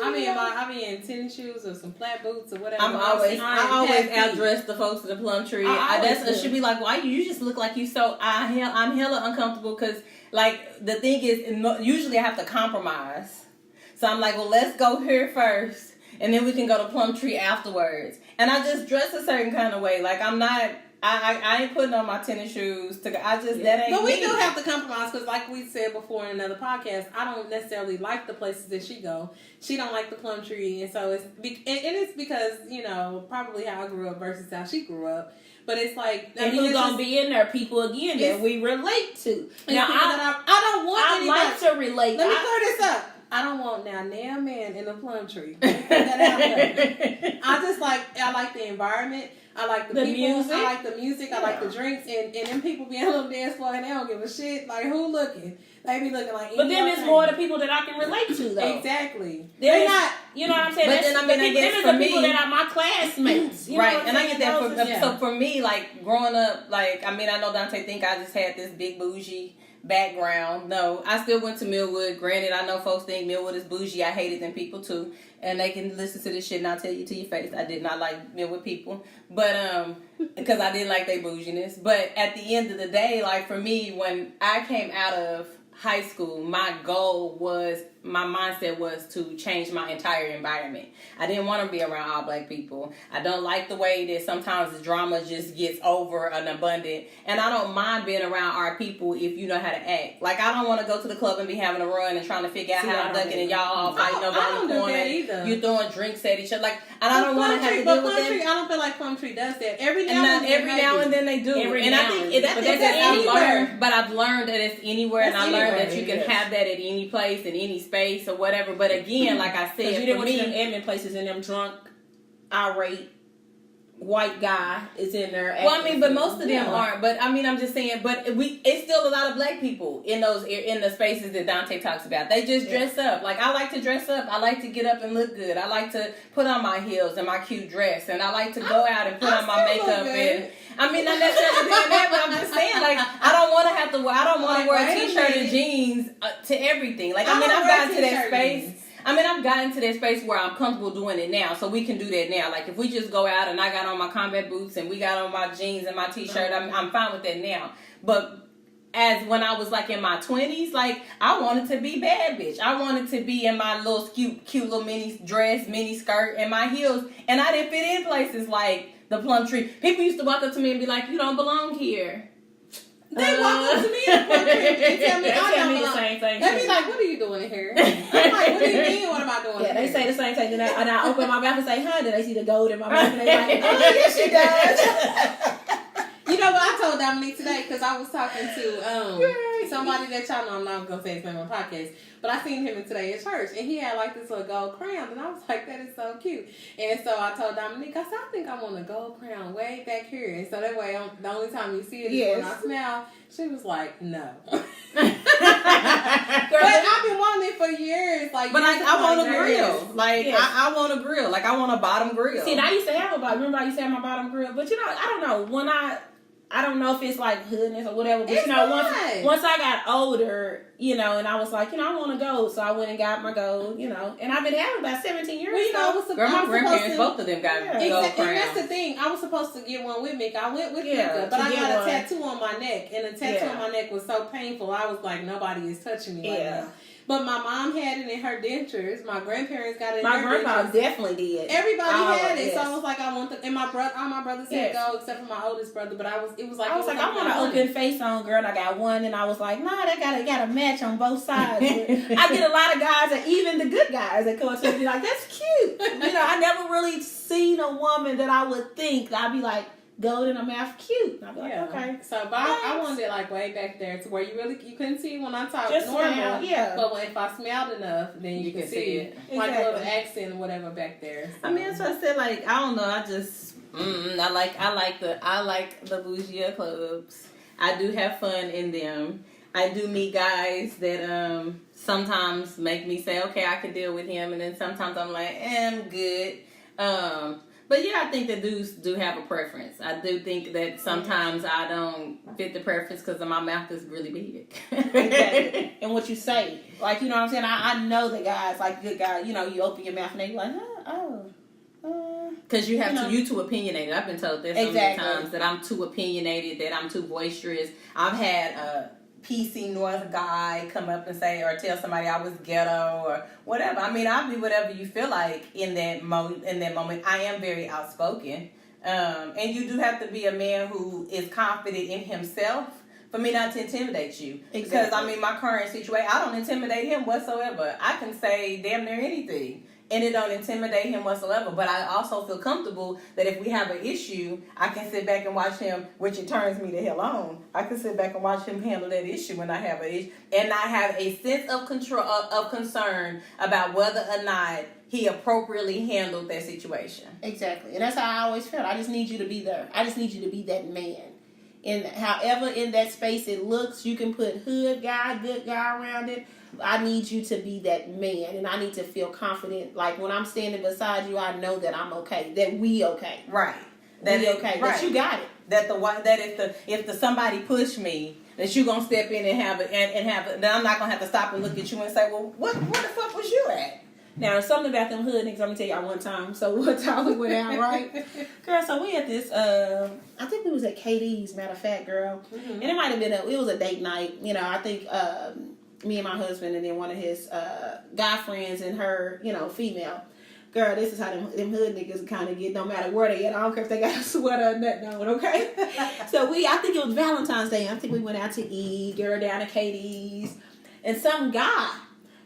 I be in tennis shoes or some flat boots or whatever. I always outdress the folks at the Plumtree. It should be like, why you just look like you so. I'm hella uncomfortable because like the thing is usually I have to compromise. So I'm like, well, let's go here first, and then we can go to Plumtree afterwards. And I just dress a certain kind of way. Like I'm not. I ain't putting on my tennis shoes to go. That ain't. But we me. do have to compromise because, like we said before in another podcast, I don't necessarily like the places that she go. She don't like the Plumtree, and so it's because probably how I grew up versus how she grew up. But it's like, and who's gonna be in there? People again that we relate to. Now I don't want. I like to relate. Let me clear this up. I don't want now man in a plum tree. I like the environment. I like the people. Music. I like the music. I like the drinks. And them people be on the dance floor and they don't give a shit. Like, who looking? They be looking like. But then it's more the people that I can relate to, though. Exactly. They're not. You know what I'm saying? But then, I guess the for people me, that are my classmates. You know right, what I'm and I saying? get that. Those So for me, like growing up, like I know Dante think I just had this big bougie background. No, I still went to Millwood. Granted, I know folks think Millwood is bougie. I hated them people too, and they can listen to this shit and I'll tell you to your face. I did not like Millwood people, but because I didn't like their bouginess. But at the end of the day, like for me, when I came out of high school, my mindset was to change my entire environment. I didn't want to be around all black people. I don't like the way that sometimes the drama just gets over and abundant. And I don't mind being around our people if you know how to act. Like, I don't want to go to the club and be having a run and trying to figure out how I'm ducking and y'all all fighting over on the corner. You throwing drinks at each other. Like, and I don't want to have to deal with them. I don't feel like Plum Tree does that. Every now and then they do. And I think that's anywhere. But I've learned that it's anywhere, and I learned that you can have that at any place, in any space, or whatever. But again, like I said, you didn't want to them admin places in them drunk, irate white guy is in there. Well, I mean, but most of them aren't. But I mean, I'm just saying. But it's still a lot of black people in the spaces that Dante talks about. They just dress up. Like, I like to dress up. I like to get up and look good. I like to put on my heels and my cute dress, and I like to go out and put on my makeup. And I mean, not necessarily doing that, but I'm just saying, like, I don't want to have to. I don't want to wear a t-shirt and jeans to everything. Like, I mean, I've gotten to that space. I've gotten to that space where I'm comfortable doing it now, so we can do that now. Like, if we just go out and I got on my combat boots and we got on my jeans and my t-shirt, I'm fine with that now. But as when I was like in my 20s, like, I wanted to be bad bitch. I wanted to be in my little cute little mini dress, mini skirt, and my heels, and I didn't fit in places like the Plum Tree. People used to walk up to me and be like, "You don't belong here." They walk up to me in the Plum Tree and tell me I don't belong. The same thing. They be like, "What are you doing here?" I'm like, "What do you mean? What am I doing?" Yeah, here? they say the same thing. And I open my mouth and say, "Huh?" Then they see the gold in my mouth and they like, "Oh, yes, she does." You know what I told Dominique today, because I was talking to somebody that y'all know, I'm not going to say his name on the podcast, but I seen him today at church, and he had like this little gold crown, and I was like, that is so cute. And so I told Dominique, I said, I think I want a gold crown way back here, and so that way the only time you see it is when I smile. She was like, no. But I've been wanting it for years. Like, but I want a grill. Like, yes. I want a grill. Like, I want a bottom grill. See, and I used to have remember I used to have my bottom grill, but you know, I don't know, when I don't know if it's like hoodness or whatever, but it's you know, nice. once I got older, you know, and I was like, you know, I want to gold, so I went and got my gold, you know, and I've been having about 17 years. Well, you know, my grandparents, both of them got gold crowns. And that's the thing. I was supposed to get one with me. I went with Mika, but I got a tattoo on my neck, and the tattoo on my neck was so painful. I was like, nobody is touching me like that. But my mom had it in her dentures. My grandparents got it in their dentures. My grandpa definitely did. Everybody had it. So I was like, I want and all my brothers had gold except for my oldest brother. But I was like, I want an open face on, girl. And I got one, and I was like, nah, they got a match on both sides. I get a lot of guys, and even the good guys that come up to me and be like, that's cute. You know, I never really seen a woman that I would think that I'd be like, gold in her mouth, cute. And I'd be like, okay. So, but I wanted it like way back there to where you couldn't see when I talked just normal. Smile, yeah. But if I smiled enough, then you can see it. Exactly. Like a little accent or whatever back there. So. I mean, that's what I said. Like, I don't know. I just I like the bougie clubs. I do have fun in them. I do meet guys that sometimes make me say, okay, I can deal with him, and then sometimes I'm like, I'm good. But yeah, I think that dudes do have a preference. I do think that sometimes I don't fit the preference because my mouth is really big. Exactly. And what you say. Like, you know what I'm saying? I know the guys, like good guys, you know, you open your mouth and they like, because you too opinionated. I've been told that so many times that I'm too opinionated, that I'm too boisterous. I've had a PC North guy come up and say, or tell somebody I was ghetto or whatever. I mean, I'll be whatever you feel like in that moment. I am very outspoken, and you do have to be a man who is confident in himself for me not to intimidate you. Exactly. Because I mean, my current situation, I don't intimidate him whatsoever. I can say damn near anything. and it don't intimidate him whatsoever. But I also feel comfortable that if we have an issue, I can sit back and watch him, which it turns me the hell on. I can sit back and watch him handle that issue when I have an issue, and not have a sense of control, of concern about whether or not he appropriately handled that situation. Exactly. And that's how I always felt. I just need you to be there. I just need you to be that man. And however in that space it looks, you can put hood guy, good guy around it. I need you to be that man, and I need to feel confident. Like when I'm standing beside you, I know that I'm okay, that we okay. Right. That we okay. Right. That you got it. That if the somebody push me, that you gonna step in and have it and have it. Then I'm not gonna have to stop and look at you and say, well, where the fuck was you at? Now, there's something about them hood niggas. I'm gonna tell y'all one time. So one time we went out, right? Girl, so we at this, I think we was at KD's, matter of fact, girl. Mm-hmm. And it might have been, it was a date night. You know, I think me and my husband and then one of his guy friends and her, you know, female. Girl, this is how them hood niggas kind of get, no matter where they at. I don't care if they got a sweater or nothing on, okay? So I think it was Valentine's Day. I think we went out to eat, girl, down to KD's. And some guy,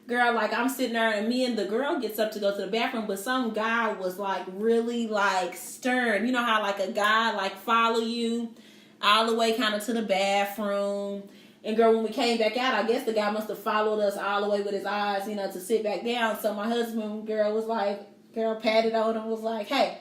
girl, like I'm sitting there and me and the girl gets up to go to the bathroom, but some guy was like really like stern. You know how like a guy like follow you all the way kind of to the bathroom. And girl, when we came back out, I guess the guy must have followed us all the way with his eyes, you know, to sit back down. So my husband, girl, was like, girl patted on him, was like, hey,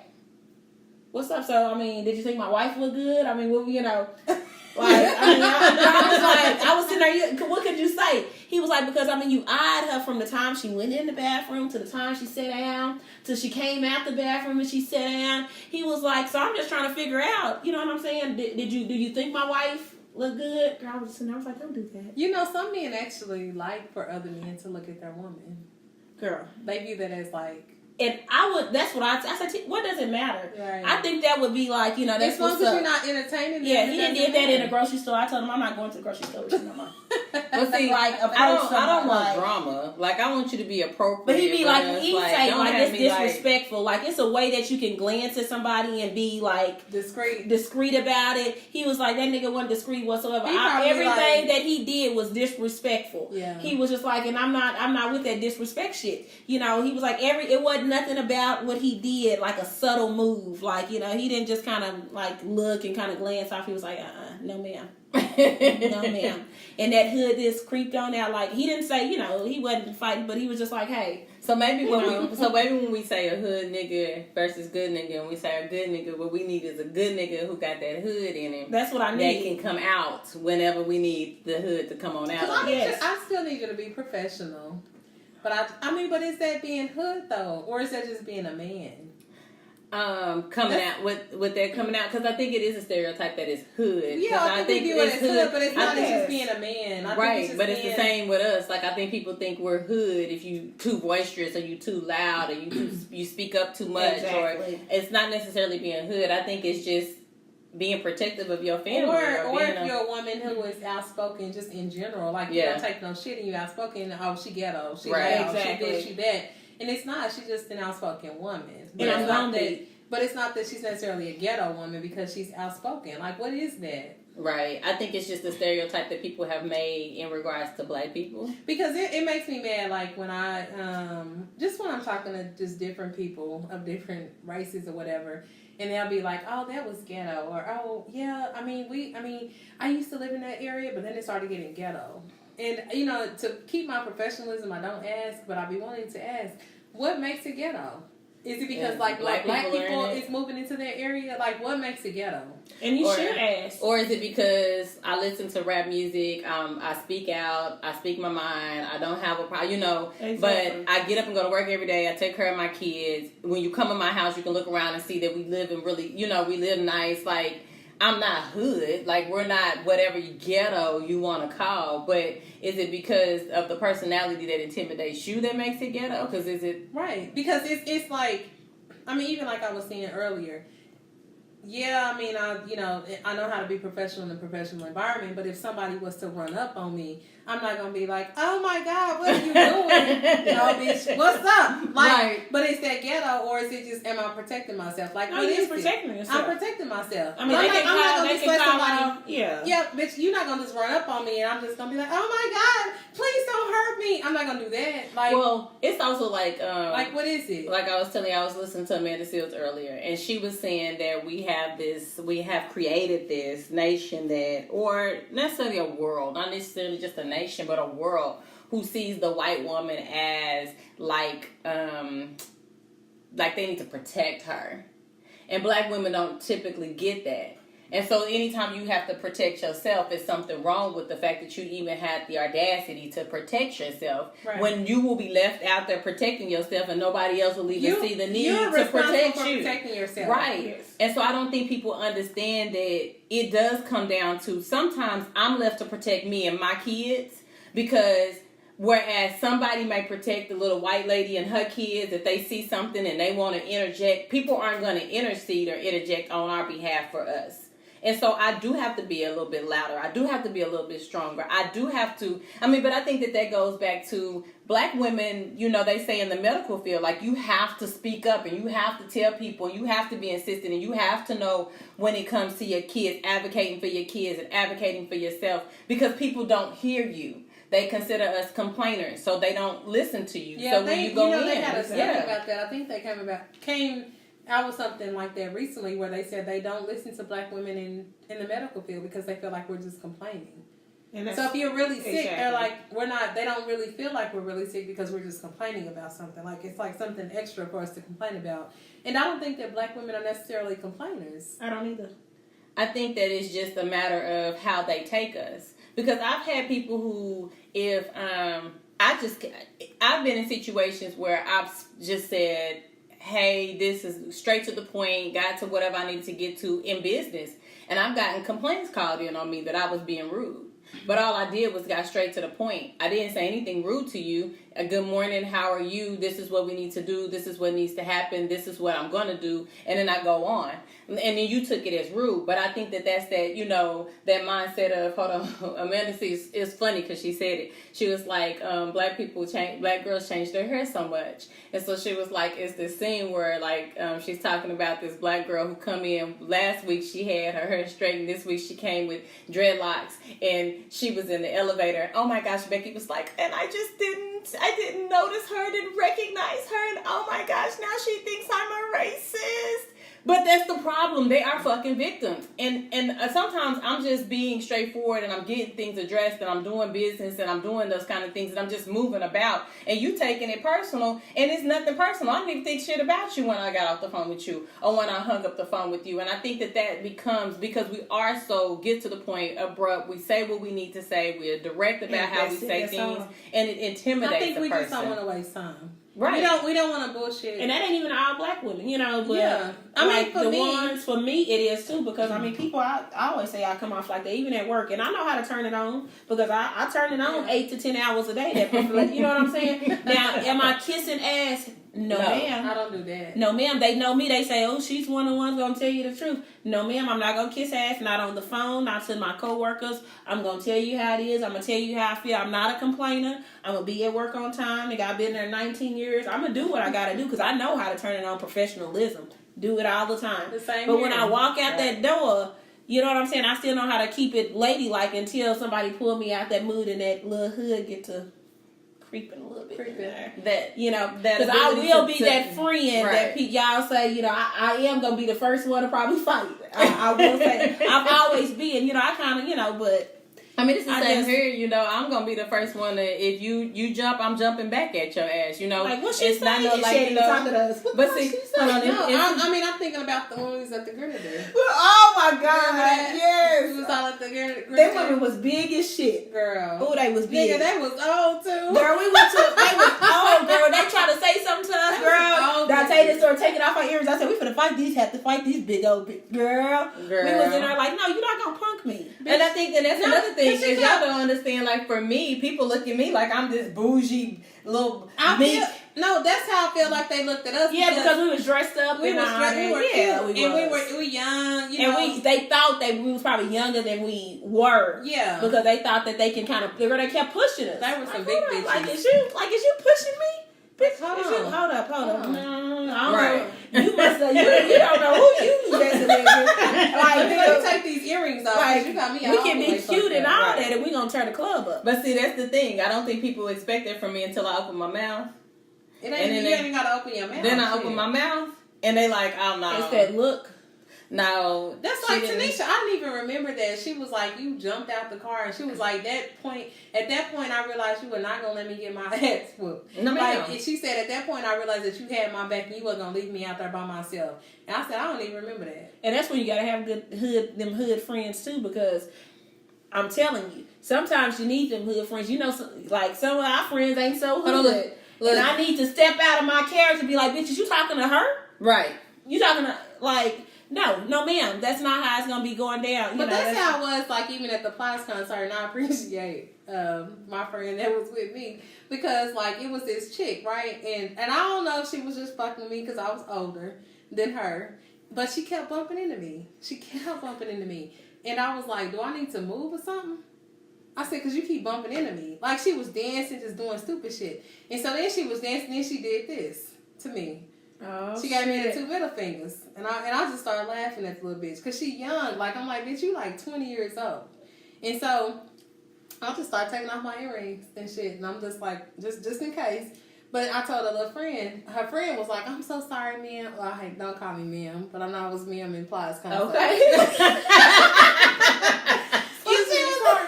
what's up? So, I mean, did you think my wife looked good? I mean, what, you know, like, I mean, I was sitting there, what could you say? He was like, because, I mean, you eyed her from the time she went in the bathroom to the time she sat down, till she came out the bathroom and she sat down. He was like, so I'm just trying to figure out, you know what I'm saying? Do you think my wife look good? Girl, I was sitting there, I was like, don't do that. You know, some men actually like for other men to look at their woman. Girl. They view that as like... And that's what I said, what does it matter? Right. I think that would be like, you know, that's what's up. As long as you're not entertaining them. Yeah, he did that in a grocery store. I told him I'm not going to the grocery store with you no more. But see, like, I don't want drama. Like, I want you to be appropriate. But he'd be like, he'd say, like, it's disrespectful. Like, it's a way that you can glance at somebody and be, like, discreet about it. He was like, that nigga wasn't discreet whatsoever. Everything that he did was disrespectful. Yeah. He was just like, and I'm not with that disrespect shit. You know, he was like, it wasn't nothing about what he did, like a subtle move. Like, you know, he didn't just kind of, like, look and kind of glance off. He was like, no, ma'am. No, ma'am. And that hood just creeped on out. Like, he didn't say, you know, he wasn't fighting, but he was just like, hey. So maybe when we say a hood nigga versus good nigga, and we say a good nigga, what we need is a good nigga who got that hood in him. That's what I need. That can come out whenever we need the hood to come on out. I still need you to be professional. But but is that being hood though? Or is that just being a man? Coming out with that coming out, because I think it is a stereotype that is hood. Yeah, I think we view it as hood, but it's not just being a man. Right, but it's the same with us. Like, I think people think we're hood if you too boisterous or you too loud or you speak up too much. Exactly. Or it's not necessarily being hood. I think it's just being protective of your family. Or if you're a woman who is outspoken just in general, like you don't take no shit and you outspoken, oh, she ghetto, she loud, she this, she that. And it's not. She's just an outspoken woman. But it's not that she's necessarily a ghetto woman because she's outspoken. Like, what is that? Right. I think it's just a stereotype that people have made in regards to black people. Because it makes me mad, like, when I'm talking to just different people of different races or whatever, and they'll be like, oh, that was ghetto. Or, oh, yeah, I used to live in that area, but then it started getting ghetto. And, you know, to keep my professionalism, I don't ask, but I be wanting to ask, what makes it ghetto? Is it because, like, black people is moving into that area? Like, what makes it ghetto? And you should ask. Or is it because I listen to rap music, I speak out, I speak my mind, I don't have a problem, you know, exactly. But I get up and go to work every day, I take care of my kids. When you come in my house, you can look around and see that we live in really, you know, we live nice, like, I'm not hood, like we're not whatever ghetto you want to call, but is it because of the personality that intimidates you that makes it ghetto? Because is it... Right, because it's like, I mean, even like I was saying earlier, Yeah, I mean, I know how to be professional in a professional environment, but if somebody was to run up on me, I'm not gonna be like, oh my God, what are you doing? Bitch, what's up? Like, Right. But is that ghetto, or is it just, am I protecting myself? Like, No, what you're is just it? protecting yourself. I'm protecting myself. I mean, I'm they can not call, gonna they just can let call somebody. out, yeah. Yeah, bitch, you're not gonna just run up on me, and I'm just gonna be like, oh my God, please don't hurt me. I'm not gonna do that. Like, Well, it's also like what is it? like I was telling you, I was listening to Amanda Seals earlier, and she was saying that we have created this nation that, or necessarily a world, not necessarily just a nation, but a world who sees the white woman as like they need to protect her. And black women don't typically get that. And so anytime you have to protect yourself, there's something wrong with the fact that you even had the audacity to protect yourself. Right. When you will be left out there protecting yourself and nobody else will even see the need you're to protect for you. protecting yourself. Right. Yes. And so I don't think people understand that it does come down to, sometimes I'm left to protect me and my kids, because whereas somebody may protect the little white lady and her kids, if they see something and they want to interject, people aren't going to intercede or interject on our behalf for us. And so I do have to be a little bit louder. I do have to be a little bit stronger. I do have to, but I think that goes back to black women, they say in the medical field, like, you have to speak up and you have to tell people and you have to be insistent and you have to know when it comes to your kids, advocating for your kids and advocating for yourself, because people don't hear you. They consider us complainers, so they don't listen to you. Yeah, so when you go in, they had a study about that. I think they came out with something like that recently, where they said they don't listen to black women in the medical field because they feel like we're just complaining. And so if you're really sick, exactly. they're like, they don't really feel like we're really sick because we're just complaining about something. Like, it's like something extra for us to complain about. And I don't think that black women are necessarily complainers. I don't either. I think that it's just a matter of how they take us. Because I've had people who, if I've been in situations where I've just said, hey, this is straight to the point, got to whatever I needed to get to in business. And I've gotten complaints called in on me that I was being rude. But all I did was got straight to the point. I didn't say anything rude to you. Good morning, how are you? This is what we need to do. This is what needs to happen. This is what I'm going to do. And then I go on. And then you took it as rude. But I think that's that, that mindset of, hold on, Amanda says, it's funny because she said it. She was like, black girls change their hair so much. And so she was like, it's this scene where, like, she's talking about this black girl who come in. Last week she had her hair straightened. This week she came with dreadlocks. And she was in the elevator. Oh my gosh, Becky was like, and I didn't notice her, didn't recognize her, and oh my gosh, now she thinks I'm a racist. But that's the problem. They are fucking victims. And sometimes I'm just being straightforward and I'm getting things addressed and I'm doing business and I'm doing those kind of things and I'm just moving about. And you taking it personal, and it's nothing personal. I didn't even think shit about you when I got off the phone with you or when I hung up the phone with you. And I think that becomes, because we are so get to the point, abrupt. We say what we need to say. We're direct about how we say things. And it intimidates the person. I think we just don't want to waste time. Right. We don't want to bullshit. And that ain't even all black women, but yeah. I mean, for me it is too, because people, I always say I come off like that, even at work, and I know how to turn it on, because I turn it on 8 to 10 hours a day. That people, you know what I'm saying? Now, am I kissing ass? No, ma'am. I don't do that. No, ma'am. They know me. They say, oh, she's one of the ones gonna tell you the truth. No, ma'am. I'm not gonna kiss ass. Not on the phone. Not to my coworkers. I'm gonna tell you how it is. I'm gonna tell you how I feel. I'm not a complainer. I'm gonna be at work on time. I've been there 19 years. I'm gonna do what I gotta do, because I know how to turn it on. Professionalism. Do it all the time. But when I walk out that door, you know what I'm saying? I still know how to keep it ladylike until somebody pull me out that mood and that little hood get to creeping a little bit. That, because I will be that friend that y'all say, I am going to be the first one to probably fight. I will say, I've always been, I kind of, but. I mean, it's the same here, I'm going to be the first one that if you jump, I'm jumping back at your ass, Like, what she saying? Talking to us. But see, hold on. I'm thinking about the women at the Grenadier. Oh, my God. Yes. It was all at the Grenadier. Them women was big as shit. Girl. Oh, they was big. Nigga, they was old, too. Girl, they was old, girl. They tried to say something to us, girl. Did I tell you this story? Taking off our ears. I said, we finna fight these, have to fight these big old girl. We was in there like, no, you're not gonna punk me. And I think that's another thing. Is y'all don't understand, like, for me, people look at me like I'm this bougie little meek No, that's how I feel like they looked at us. Yeah, because we was dressed up. We were cute, we were young, you know. And they thought that we was probably younger than we were. Yeah, because they thought that they can kind of. They kept pushing us. They were some big bitches. Like, is you pushing me? Bitch, hold up. No, Right. You must have. You don't know who you messing with. Like, let me take these earrings off. Like, you got me. We can be cute and all that, and we gonna turn the club up. But see, that's the thing. I don't think people expect that from me until I open my mouth. You ain't gotta open your mouth. Then I open my mouth, and they like, oh no. It's that look. No, that's like Tanisha. I didn't even remember that. She was like, you jumped out the car, and she was like, at that point, I realized you were not gonna let me get my ass whooped. No, like, and she said, at that point, I realized that you had my back, and you wasn't gonna leave me out there by myself. And I said, I don't even remember that. And that's when you gotta have them hood friends too, because I'm telling you, sometimes you need them hood friends. You know, like some of our friends ain't so hood. Look. And I need to step out of my character and be like, bitch, is you talking to her? Right. You talking to, like, no, ma'am. That's not how it's going to be going down. But that's how it was, like, even at the Plies concert. And I appreciate my friend that was with me. Because, like, it was this chick, right? And I don't know if she was just fucking with me because I was older than her. But she kept bumping into me. And I was like, do I need to move or something? I said, because you keep bumping into me. Like, she was dancing, just doing stupid shit. And so then she was dancing, and she did this to me. Oh, she gave me the 2 middle fingers. And I just started laughing at the little bitch. Because she young. Like, I'm like, bitch, you like 20 years old. And so I just started taking off my earrings and shit. And I'm just like, just in case. But I told her little friend. Her friend was like, I'm so sorry, ma'am. Well, hey, don't call me ma'am. But I know it was ma'am implies kind of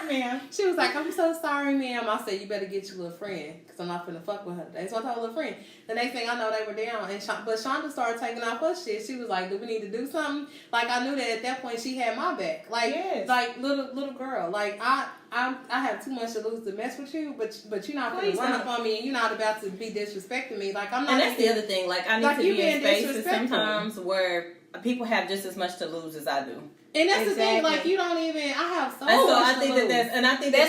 ma'am. She was like, I'm so sorry, ma'am. I said, you better get your little friend because I'm not finna fuck with her today. So I told her little friend. The next thing I know, they were down. But Shonda started taking off her shit. She was like, do we need to do something? Like, I knew that at that point she had my back. Like, yes. Like little girl. Like, I have too much to lose to mess with you, but you're not going to run up on me and you're not about to be disrespecting me. Like, I'm not. And that's the other thing. Like, I need to be in spaces sometimes where people have just as much to lose as I do. And that's the thing, like, you don't even, I have so much I to think lose. that's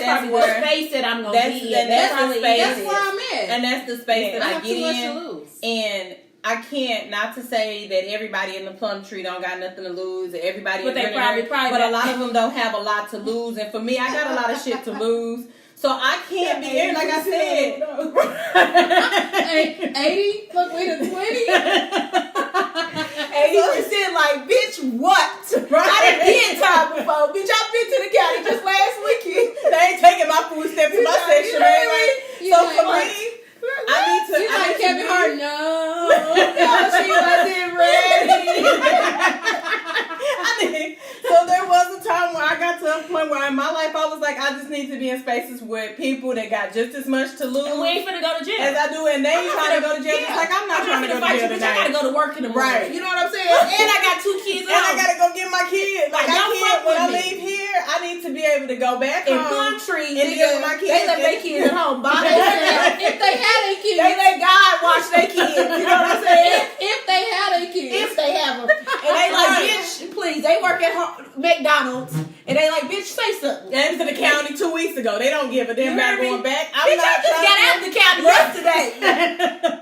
probably where the space that I'm going to be in. That's where I'm at. And that's the space that I get in. To lose. And I can't, not to say that everybody in the plum tree don't got nothing to lose, or everybody but they probably but a lot of them don't have a lot to lose. And for me, I got a lot of shit to lose. So I can't be in, like I said. 80? Look, we the 20? 80% like, bitch, what? Right? I done did time before. Bitch, I've been to the county just last weekend. They ain't taking my footsteps in my section. So for me, I need to. You like Kevin Hart? No. She wasn't ready. So there was a time where I got to a point where in my life I was like, I just need to be in spaces with people that got just as much to lose. And we ain't finna go to jail. As I do, and they ain't trying to go to jail. It's like, I'm not trying to go to jail tonight. I gotta go to work in the morning. Right. You know what I'm saying? And I got 2 kids and I gotta go get my kids. Like, I can't, when I leave here, I need to be able to go back home. Plum Tree, and deal with my kids. They let their kids at home by themselves. If they had their kids. They let God watch their kids. You know what I'm saying? If they had their kids. If they have them. And they like, bitch, please. They work at McDonald's. And they like, bitch, say something. I went to the county 2 weeks ago. They don't give a damn about going back. Bitch, I just got out the county yesterday.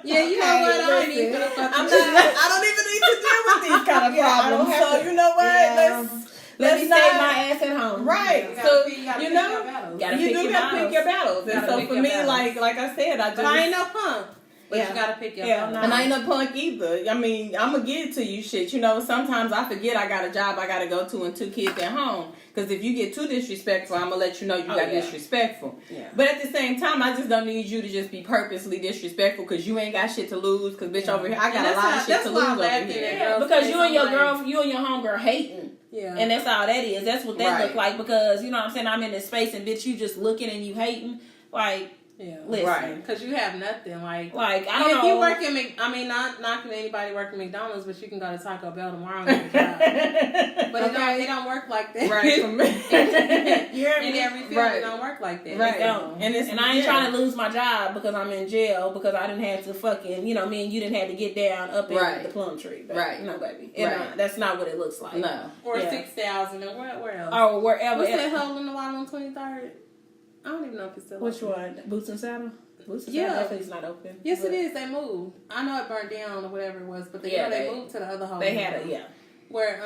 Yeah, you know what? I ain't even gonna fuck with you. I don't even need to deal with these kind of problems. So, you know what? Let me save my ass at home. Right. So, you know, you do got to pick your battles. And so for me, like I said, I just. But I ain't no punk. But you gotta pick your battles. And I ain't no punk either. I mean, I'm gonna give it to you shit. You know, sometimes I forget I got a job I gotta go to and 2 kids at home. Because if you get too disrespectful, I'm gonna let you know you got disrespectful. Yeah. But at the same time, I just don't need you to just be purposely disrespectful because you ain't got shit to lose. Because bitch, over here, I got a lot of shit to lose over here. Yeah, because you and your homegirl hating. Yeah. And that's all that is. That's what that look like. Because, you know what I'm saying, I'm in this space and bitch, you just looking and you hating. Like, yeah, listen. Right. Because you have nothing. Like I don't know. If you work in not knocking anybody working McDonald's, but you can go to Taco Bell tomorrow and get a job. But it don't work like that. Right. For me. In every field, it don't work like that. Right. And I ain't trying to lose my job because I'm in jail because I didn't have to fucking, me and you didn't have to get down up in the plum tree. Baby. Right. No, baby. That's not what it looks like. No. Or 6,000 or where else? Oh, wherever. What's that hole in the wall on 23rd? I don't even know if it's still Which one? Boots and Saddle? Worcester Yeah. definitely not open. Yes, but it is. They moved. I know it burned down or whatever it was, but they moved to the other home. They had it, yeah. Where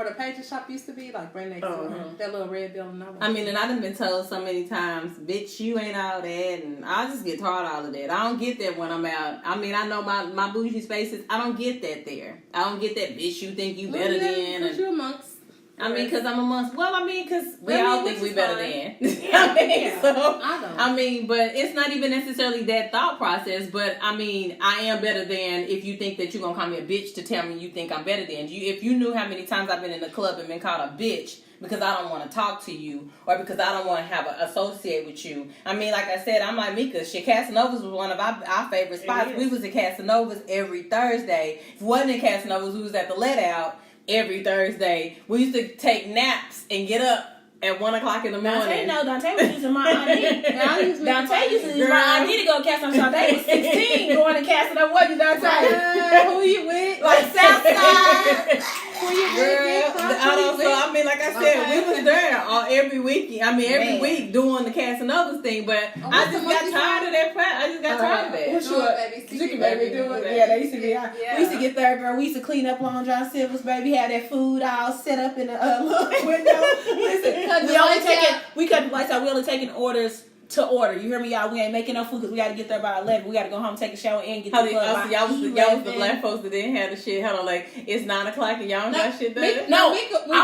the Pager shop used to be, like right next to that little red building. I mean, and I done been told so many times, bitch, you ain't all that, and I just get tired of all of that. I don't get that when I'm out. I mean, I know my bougie spaces. I don't get that there. I don't get that, bitch, you think you better than. Because you're amongst. I mean, because I'm amongst. Well, I mean, because we all think we better than. Yeah, so I don't. I mean, but it's not even necessarily that thought process. But I mean, I am better than if you think that you're gonna call me a bitch to tell me you think I'm better than you. If you knew how many times I've been in the club and been called a bitch because I don't want to talk to you or because I don't want to have associate with you. I mean, like I said, I'm like Mika. Shit, Casanova's was one of our favorite spots. We was at Casanova's every Thursday. If it wasn't at Casanova's, we was at the Let Out every Thursday. We used to take naps and get up at 1 o'clock in the morning. Dante was using my ID. Dante used to use my ID to go to Casanova. Dante was 16 going to Casanova. What you Dante? Who you with? Like Southside. Who you with? I mean, like I said, we was there every weekend. I mean, every week doing the Casanova's thing, but I just got tired of that. I just got tired of that. What's your baby do it? Yeah, they used to be. We used to get there, girl. We used to clean up Long John Silver's, baby. Have that food all set up in the little window. Listen, we cut the lights out. We only taking orders to order. You hear me, y'all? We ain't making no food because we got to get there by 11. We got to go home, take a shower, and get to the club. Y'all was the black folks that didn't have the shit. Hold on, like it's 9 o'clock and y'all don't got shit done. I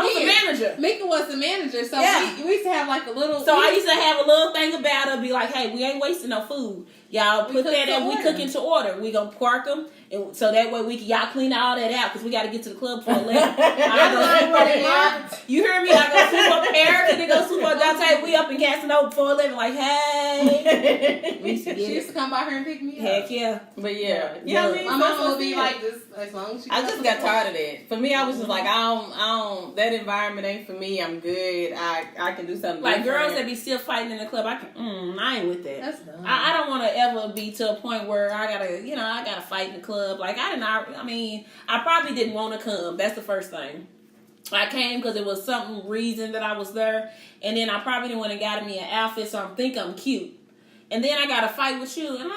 was the manager. Mika was the manager, so we used to have like a little. So I used to have a little thing about it. Be like, hey, we ain't wasting no food. Y'all put that in. We cooking to order. We gonna park them, and so that way y'all clean all that out because we got to get to the club for 11. You hear me? I go swoop up Erica, they go swoop up Dante. We up in Casanova before 11. Like, hey, we used to she used to come by her and pick me up. Heck yeah, but yeah. I mean, my mom would be like this as long as she. I just got tired of that. For me, I was just like, I don't. That environment ain't for me. I'm good. I can do something. Like different. girls that be still fighting in the club. I ain't with that. That's dumb. I don't want to ever be to a point where I gotta fight in the club. Like I probably didn't want to come. That's the first thing. I came because it was some reason that I was there, and then I probably didn't want to got me an outfit, so I think I'm cute. And then I got to fight with you, and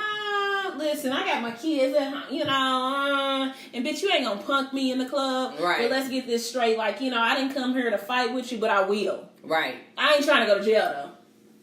listen, I got my kids, and and bitch, you ain't gonna punk me in the club. Right. But let's get this straight. Like, I didn't come here to fight with you, but I will. Right. I ain't trying to go to jail though.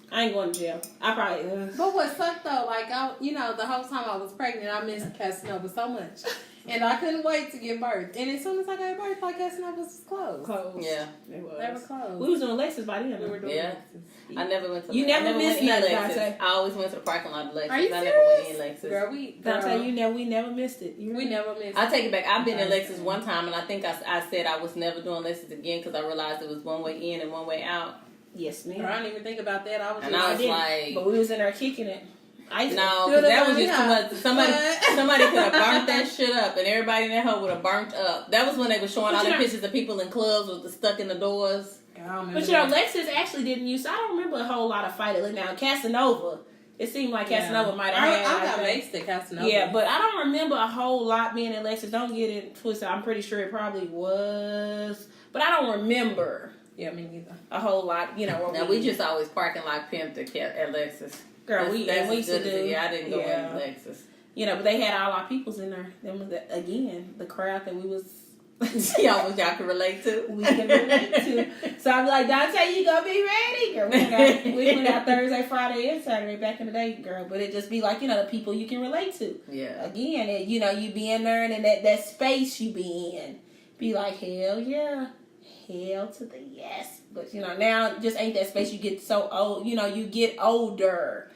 I ain't going to jail. I probably. But what sucked though, like the whole time I was pregnant, I missed Casanova so much, and I couldn't wait to give birth. And as soon as I gave birth, like Casanova was closed. Yeah, it was. They were closed. We was doing Lexus by then. We were doing Lexus. I never went to. You never missed nothing, Dante. I always went to the parking lot of Lexus. Are you I serious? never went in Lexus. Girl, Dante, we never missed it. We never missed. I take it back. I've been in Lexus one time, and I think I said I was never doing Lexus again because I realized it was one way in and one way out. Yes, ma'am. Girl, I didn't even think about that. I was like, but we was in there kicking it. No, because that was just too much. Somebody could have burnt that shit up, and everybody in that hole would have burnt up. That was when they were showing all the pictures of people in clubs with the stuck in the doors. But Lexus actually didn't use. I don't remember a whole lot of fighting. Now Casanova, it seemed like Casanova might have had. I got laced at Casanova. Yeah, but I don't remember a whole lot being in Lexus. Don't get it twisted. I'm pretty sure it probably was, but I don't remember. Yeah, me neither. A whole lot, Now we just always parking lot pimped at Lexus. Girl, we used to do. I didn't go in Lexus. But they had all our peoples in there. Then was the crowd that we was. y'all can relate to. We can relate to. So I'm like, Dante, you gonna be ready, girl? We went out Thursday, Friday, and Saturday back in the day, girl. But it just be like the people you can relate to. Yeah. Again, you be in there and that space you be in, be like, hell yeah. Hell to the yes. But now just ain't that space. You get so old, you get older.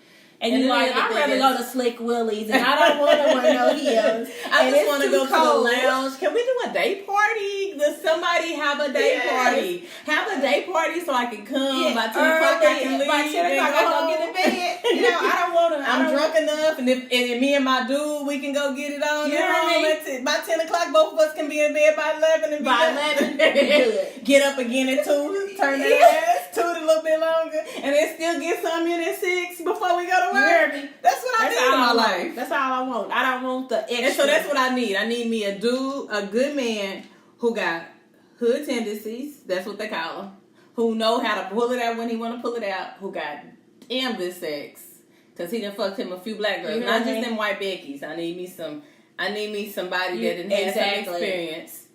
And you're like, I'd rather go to Slick Willie's and I don't want to wear no heels. I just want to go to the lounge. Can we do a day party? Does somebody have a day party? Have a day party so I can come by 10 o'clock. I can leave. By 10 o'clock, I go get in bed. I don't want to. I'm drunk enough, and if me and my dude, we can go get it on. You know what I mean? By 10 o'clock, both of us can be in bed by 11. And by 11, good. Get up again at 2, turn that ass, 2 a little bit longer, and then still get some in at 6 before we go to work. You heard me? That's what I need in my life. That's all I want. I don't want the extra. And so that's what I need. I need me a dude, a good man who got hood tendencies. That's what they call them. Who know how to pull it out when he want to pull it out. Who got damn good sex. Cause he done fucked him a few black girls, not just them white Beckies. I need me somebody that didn't have some experience.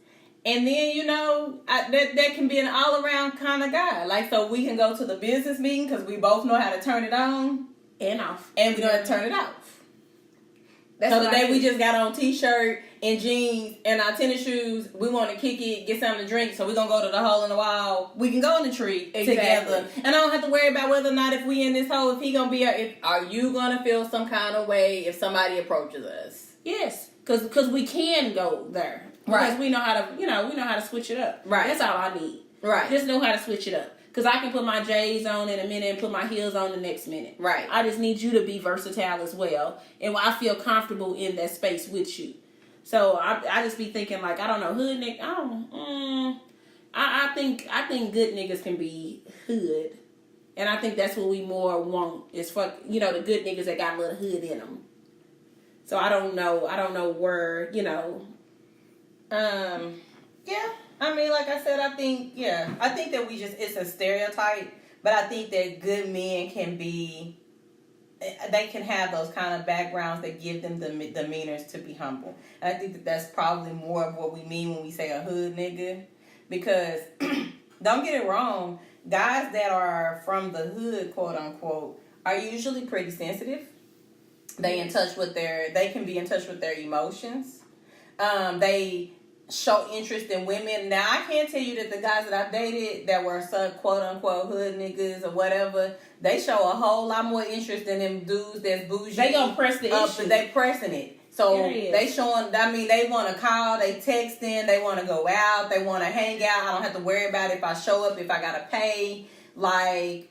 And then, you know, that can be an all-around kind of guy. Like, so we can go to the business meeting because we both know how to turn it on. And off. And we know how to turn it off. So today we just got on t-shirt and jeans and our tennis shoes. We want to kick it, get something to drink. So we're going to go to the hole in the wall. We can go in the tree together. And I don't have to worry about whether or not if we in this hole, if he going to be, are you going to feel some kind of way if somebody approaches us? Yes. Because we can go there. Because we know how to, we know how to switch it up. Right. That's all I need. Right. Just know how to switch it up. Because I can put my J's on in a minute and put my heels on the next minute. Right. I just need you to be versatile as well. And I feel comfortable in that space with you. So I just be thinking like, I don't know, hood nigga, I think good niggas can be hood. And I think that's what we more want is the good niggas that got a little hood in them. So I don't know where, Yeah, I mean, like I said, I think that it's a stereotype, but I think that good men they can have those kind of backgrounds that give them the demeanors to be humble. And I think that that's probably more of what we mean when we say a hood nigga, because don't get it wrong, guys that are from the hood, quote unquote, are usually pretty sensitive. They can be in touch with their emotions. They show interest in women. Now, I can't tell you that the guys that I've dated that were some quote-unquote hood niggas or whatever, they show a whole lot more interest in them dudes that's bougie. They gonna press the issue. But they pressing it. So they showing, they want to call, they texting, they want to go out, they want to hang out. I don't have to worry about if I show up, if I got to pay. Like,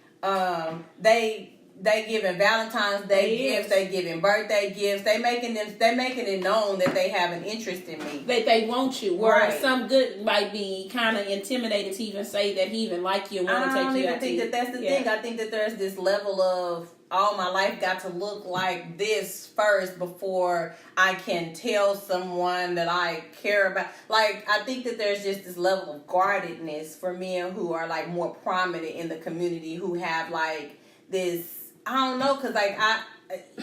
they giving Valentine's Day gifts, they giving birthday gifts, they making it known that they have an interest in me. They want you. Whereas right. some good might be kind of intimidated to even say that he even like you and want to take you out. I don't even think that that's the thing. I think that there's this level of all my life got to look like this first before I can tell someone that I care about. Like, I think that there's just this level of guardedness for men who are like more prominent in the community, who have like this, I don't know, because like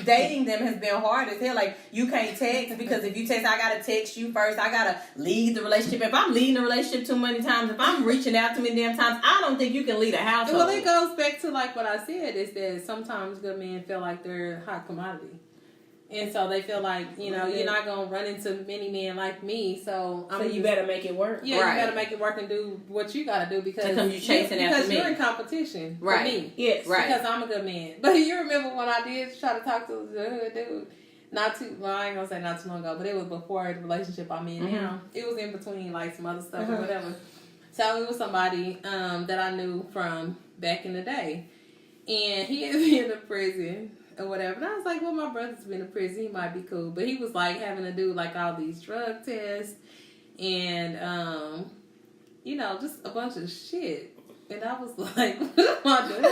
dating them has been hard as hell. Like, you can't text because if you text, I gotta text you first. I gotta lead the relationship. If I'm leading the relationship too many times, if I'm reaching out too many damn times, I don't think you can lead a household. Well, it goes back to like what I said, is that sometimes good men feel like they're a hot commodity. And so they feel like, you're not going to run into many men like me. So you better make it work. Yeah, right. You better make it work and do what you got to do because you chasing after me. Because you're in competition right. for me. Yes. Right. Because I'm a good man. But you remember when I did try to talk to the hood dude? I ain't going to say not too long ago, but it was before the relationship I'm in now. It was in between like some other stuff or whatever. So it was somebody that I knew from back in the day. And he had been in prison or whatever. And I was like, well, my brother's been in prison. He might be cool. But he was like having to do like all these drug tests and, just a bunch of shit. And I was like, what am I doing?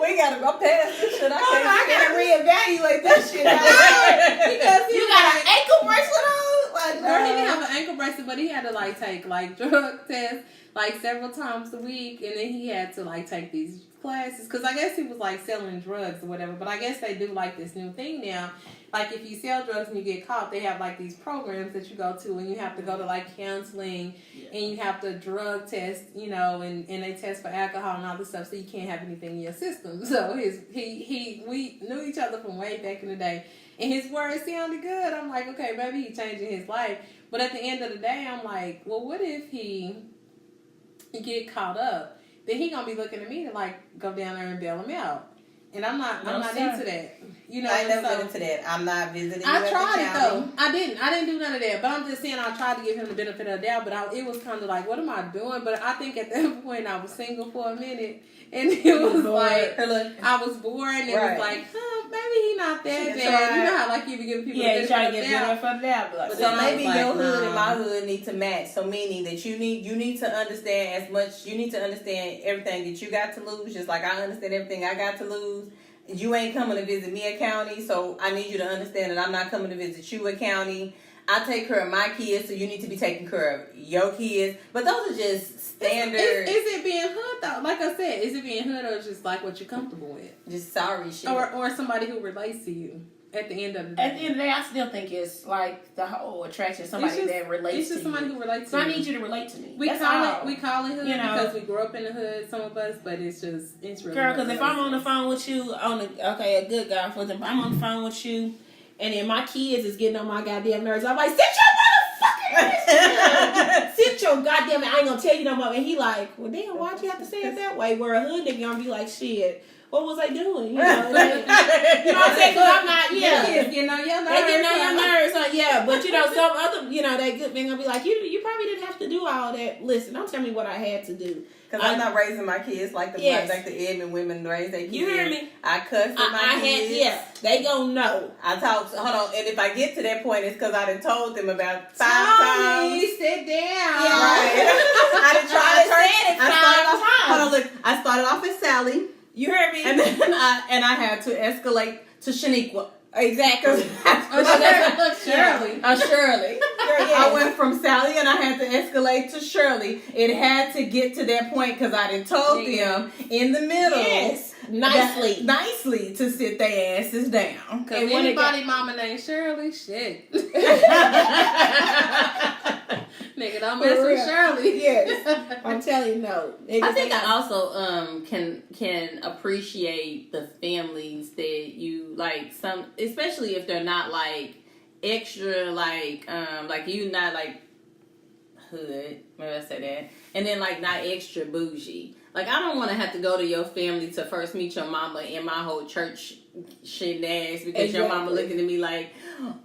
We gotta go past this shit. I gotta reevaluate this shit. Because you got an ankle bracelet on? Like, girl, he didn't have an ankle bracelet, but he had to like take like drug tests like several times a week, and then he had to like take these classes because I guess he was like selling drugs or whatever. But I guess they do like this new thing now. Like if you sell drugs and you get caught, they have like these programs that you go to, and you have to go to like counseling, and you have to drug test, and they test for alcohol and all this stuff, so you can't have anything in your system. So we knew each other from way back in the day, and his words sounded good. I'm like, okay, maybe he's changing his life. But at the end of the day, I'm like, well, what if he get caught up? Then he gonna be looking at me to like go down there and bail him out. And I'm not into that. I never been into that. I'm not visiting you at the county. I tried it though. I didn't do none of that. But I'm just saying I tried to give him the benefit of the doubt. But it was kind of like, what am I doing? But I think at that point I was single for a minute, and it was like I was bored. And it was like, maybe he not that bad. You know how like you be giving people the benefit of the doubt. But so maybe your hood and my hood need to match. So meaning that you need to understand as much. You need to understand everything that you got to lose, just like I understand everything I got to lose. You ain't coming to visit me at county, so I need you to understand that I'm not coming to visit you at county. I take care of my kids, so you need to be taking care of your kids. But those are just standard. Is it being hood though? Like I said, is it being hood or just like what you're comfortable with? Just sorry shit. Or somebody who relates to you at the end of the day. At the end of the day, I still think it's like the whole attraction. Somebody that relates to you. It's just somebody who relates to you. you. So I need you to relate to me. We call it hood because we grew up in the hood, some of us, but it's really girl, because if I'm on the phone with you, a good guy for them, I'm on the phone with you, and then my kids is getting on my goddamn nerves. I'm like, sit your motherfucking sit your goddamn, I ain't gonna tell you no more. And he like, well damn, why'd you have to say it that way? Where a hood nigga gonna be like, shit, what was I doing? You know what I'm saying? Because I'm not, They getting on your nerves. They getting on your nerves, but some other, they good thing gonna be like, you probably didn't have to do all that. Listen, don't tell me what I had to do. Because I'm not raising my kids like the Edmund women raise their kids. You hear me? I cuss at my kids. They gonna know. I talk. Hold on, and if I get to that point, it's because I done told them about 5 times. Sit down. Yeah. Right. I done tried. Hold on, look. I started off as Sally. You heard me? And then I had to escalate to Shaniqua. Exactly. Shirley. Shirley. I went from Sally and I had to escalate to Shirley. It had to get to that point because I done told them in the middle. Yes. Nicely to sit their asses down. Because anybody mama named Shirley, shit. Nigga, don't mess with Shirley. Yes. I'm telling you, no. I think I also can appreciate the families that you like, some, especially if they're not like extra like you not like hood, maybe I say that, and then like not extra bougie. Like I don't want to have to go to your family to first meet your mama in my whole church shit ass because your mama looking at me like,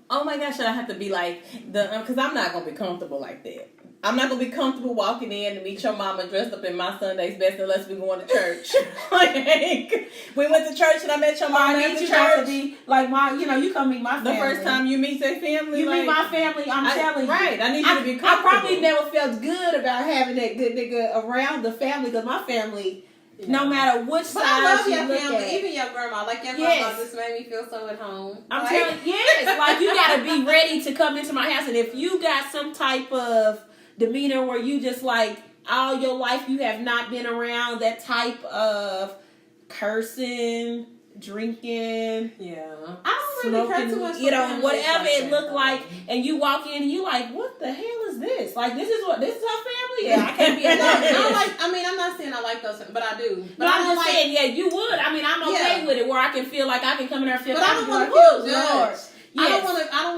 oh my gosh, should I have to be like because I'm not gonna be comfortable like that. I'm not gonna be comfortable walking in to meet your mama dressed up in my Sunday's best unless we going to church. Like we went to church and I met your mama at the church. Be like you come meet my family. The first time you meet their family, you meet my family. I'm telling you, right? I need you to be comfortable. I probably never felt good about having that good nigga around the family because my family. Yeah. No matter which side I love you your look family, at. even your grandma. Like your grandma just made me feel so at home. I'm telling you, like you gotta be ready to come into my house, and if you got some type of demeanor where you just like all your life you have not been around that type of cursing, drinking, I don't really care too much. Whatever it looked like, and you walk in and you like, what the hell is this? Like this is her family? Yeah, I can't be alone. I'm not saying I like those, but I do. But I'm just saying, you would. I mean, I'm okay with it where I can feel like I can come in there and feel. But I don't want to feel judged. Yes. I don't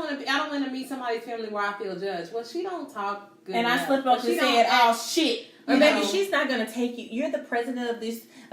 want to meet somebody's family where I feel judged. Well, she don't talk good. And I slipped up and said, "Oh shit." Or maybe she's not gonna take you. You're the president of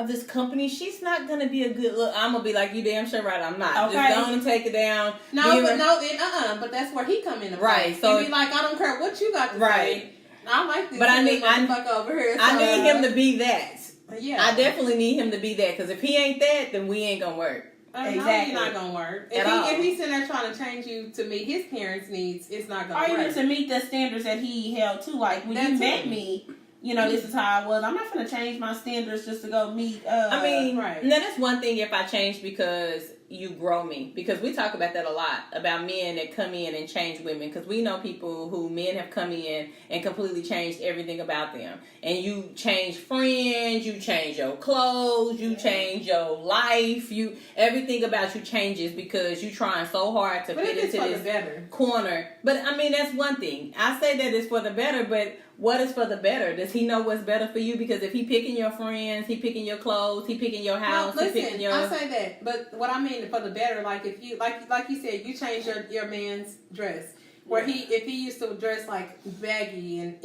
this company. She's not gonna be a good look. I'm gonna be like, you damn sure right. I'm not. Okay. Just go and take it down. But that's where he come in. Right. So he be like, I don't care what you got to say. I like this. But I need over here. I need him to be that. Yeah. I definitely need him to be that because if he ain't that, then we ain't gonna work. Exactly. Not gonna work. If he's sitting there trying to change you to meet his parents' needs, it's not gonna work. Or even to meet the standards that he held to. Like when you met me, this is how I was. I'm not gonna change my standards just to go meet. Right. And then that's one thing if I change because you grow me. Because we talk about that a lot about men that come in and change women. Because we know people who men have come in and completely changed everything about them. And you change friends, you change your clothes, you change your life, everything about you changes because you're trying so hard to fit into this corner. But I mean that's one thing. I say that it's for the better, but what is for the better? Does he know what's better for you? Because if he picking your friends, he picking your clothes, he picking your house, he picking your... I say that, but what I mean for the better, like if you like you said, you change your man's dress. Where if he used to dress like baggy and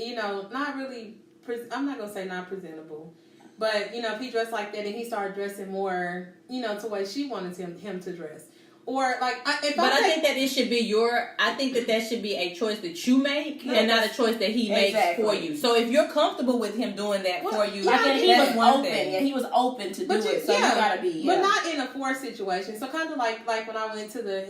not really I'm not gonna say not presentable. But if he dressed like that and he started dressing more, to what she wanted him to dress. Or like, I think that it should be I think that should be a choice that you make and not a choice that he makes for you. So if you're comfortable with him doing that for you, he was open. Yeah, he was open to do it. So you gotta be. But not in a forced situation. So kind of like when I went to the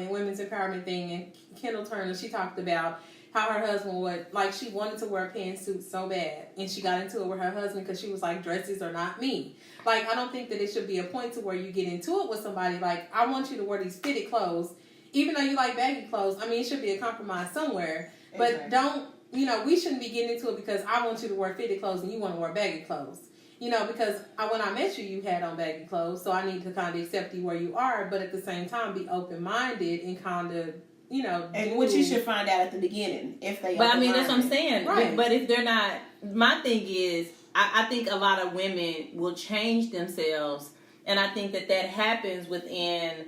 women's empowerment thing, and Kendall Turner, she talked about how her husband she wanted to wear pantsuits so bad, and she got into it with her husband because she was like, dresses are not me. Like, I don't think that it should be a point to where you get into it with somebody. Like, I want you to wear these fitted clothes, even though you like baggy clothes, I mean, it should be a compromise somewhere. But don't, we shouldn't be getting into it because I want you to wear fitted clothes and you want to wear baggy clothes. Because when I met you, you had on baggy clothes, so I need to kind of accept you where you are, but at the same time, be open-minded and kind of, and which you should find out at the beginning if they. But I mean, that's what I'm saying. Right. But if they're not, my thing is, I think a lot of women will change themselves, and I think that happens within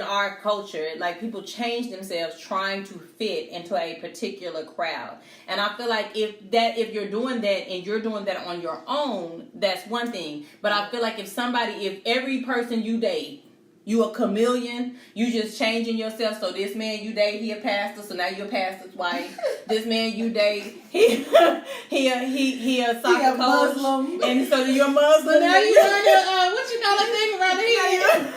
our culture. Like, people change themselves trying to fit into a particular crowd, and I feel like if you're doing that and you're doing that on your own, that's one thing. But I feel like if every person you date, you a chameleon, you just changing yourself. So this man you date, he a pastor, so now you're a pastor's wife. This man you date, he a soccer coach, Muslim. and so you're a Muslim. So now you learn what you call that thing around here?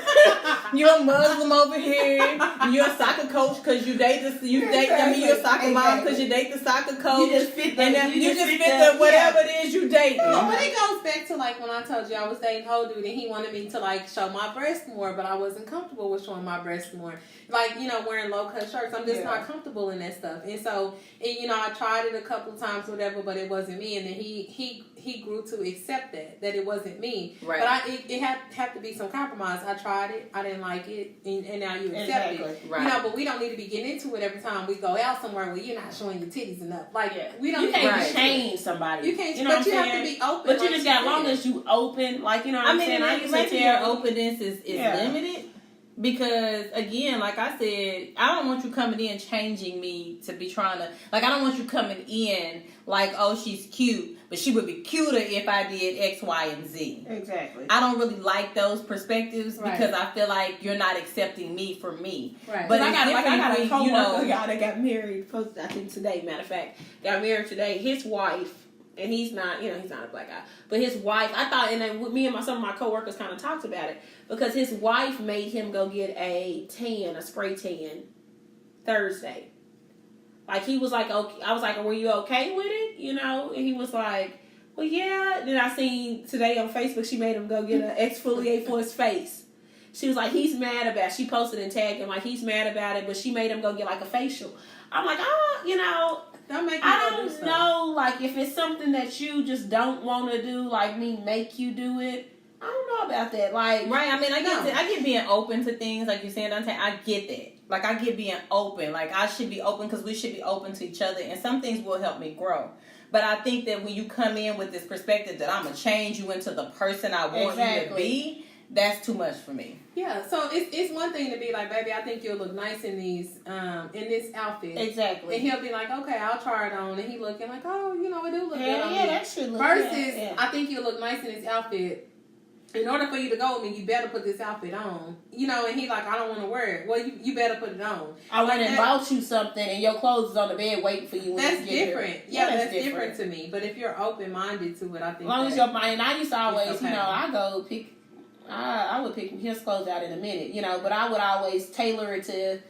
You're a Muslim over here. You're a soccer coach because you date this. You're a soccer mom because you date the soccer coach. You just fit the, and then you just fit the whatever it is you date. No, but it goes back to like when I told you I was dating whole dude and he wanted me to like show my breasts more, but I wasn't comfortable with showing my breasts more. Like, wearing low cut shirts, I'm just not comfortable in that stuff. And so, I tried it a couple times, whatever, but it wasn't me. And then he grew to accept that it wasn't me. Right. But it had to be some compromise. I tried it, I didn't like it, and now you accept it. Right. But we don't need to be getting into it every time we go out somewhere where you're not showing your titties enough. Like, we don't. You need to can't be change somebody. You can't. But you have to be open. But you like just got, as long as you open, like, I mean, I used to maybe tell your openness is limited. Because, again, like I said, I don't want you coming in changing me to be trying to... Like, I don't want you coming in like, oh, she's cute, but she would be cuter if I did X, Y, and Z. Exactly. I don't really like those perspectives because I feel like you're not accepting me for me. Right. But I got a coworker, you guy that got married, I think today, matter of fact, got married today. His wife... And he's not, he's not a black guy. But his wife, I thought, and then with me and some of my coworkers kind of talked about it, because his wife made him go get a spray tan, Thursday. Like, he was like, okay. I was like, were you okay with it? And he was like, well, yeah. Then I seen today on Facebook, she made him go get an exfoliate for his face. She was like, he's mad about it. She posted and tagged him, like, he's mad about it, but she made him go get, like, a facial. I'm like, don't make me I go do don't stuff. know, like, if it's something that you just don't want to do, like me make you do it, I don't know about that. Like, right, I mean, I get being open to things, like you're saying, Dante, I get that. Like, I get being open. Like, I should be open because we should be open to each other, and some things will help me grow. But I think that when you come in with this perspective that I'm going to change you into the person I want you to be, that's too much for me. Yeah, so it's one thing to be like, baby, I think you'll look nice in these in this outfit. Exactly. And he'll be like, okay, I'll try it on. And he looking like, oh, it do look good on me. that should look Versus, good. I think you'll look nice in this outfit. In order for you to go with me, you better put this outfit on. And he like, I don't want to wear it. Well, you better put it on. I went and bought you something and your clothes is on the bed waiting for you when That's you get different. here. Yeah, that's different to me. But if you're open-minded to it, I think As long as you're fine. And I used to always, okay. I go pick... I would pick his clothes out in a minute, but I would always tailor it to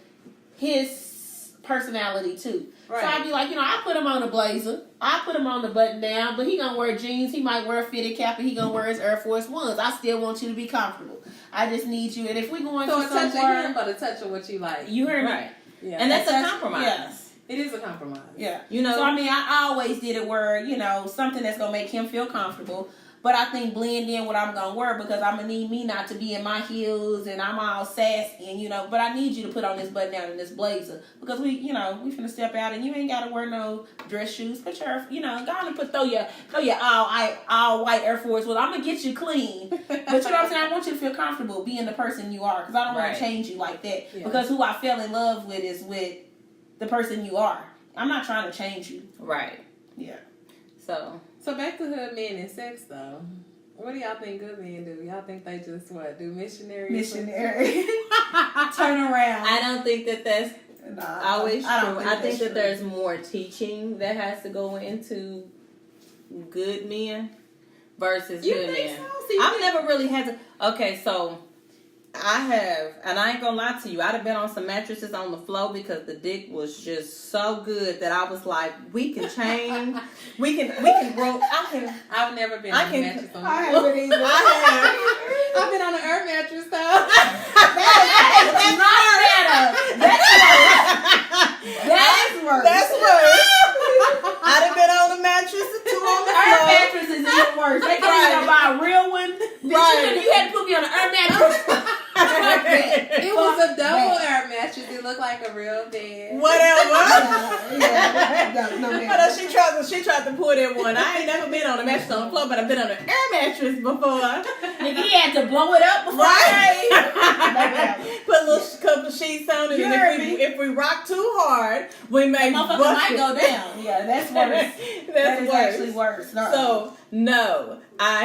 his personality too. Right. So I'd be like, I put him on a blazer, I put him on the button down, but he gonna wear jeans, he might wear a fitted cap, and he gonna wear his Air Force Ones. I still want you to be comfortable. I just need you, and if we going so to a touch somewhere, of him, but a touch of what you like. you heard me, Right. Yeah. And that's a compromise. Yes. It is a compromise. Yeah. So I mean, I always did it where, something that's going to make him feel comfortable. But I think blend in what I'm going to wear because I'm going to need me not to be in my heels and I'm all sassy and, but I need you to put on this button down and this blazer because we finna step out and you ain't got to wear no dress shoes. Put your, go on and throw your all white Air Force. Well, I'm going to get you clean. But you know what I'm saying? I want you to feel comfortable being the person you are because I don't want to change you like that because who I fell in love with is with the person you are. I'm not trying to change you. Right. Yeah. So back to hood men and sex though. What do y'all think good men do? Y'all think they just do missionary? Turn around. I don't think that that's always true. I think that true. there's more teaching that has to go into good men versus You good think men. so? See, I've never really had to. Okay, so I have, and I ain't gonna lie to you, I'd have been on some mattresses on the floor because the dick was just so good that I was like, we can change, we can grow. I've never been on a mattress on the I floor. haven't either. I've been on an air mattress though. That's worse. I done been on the mattress or two on the Her floor. mattress is even worse. They can't even buy a real one. Right. You had to put me on an air mattress. It was a double air mattress. It looked like a real bed. Whatever. No, I know she tried to pull that one. I ain't never been on a mattress on the floor, but I've been on an air mattress before. Nigga, he had to blow it up before. Right. Put a little couple sheets on it, You and heard if we rock too hard, we may Motherfucker bust might it. go down. Yeah, that's worse. That is actually worse. No. So no, I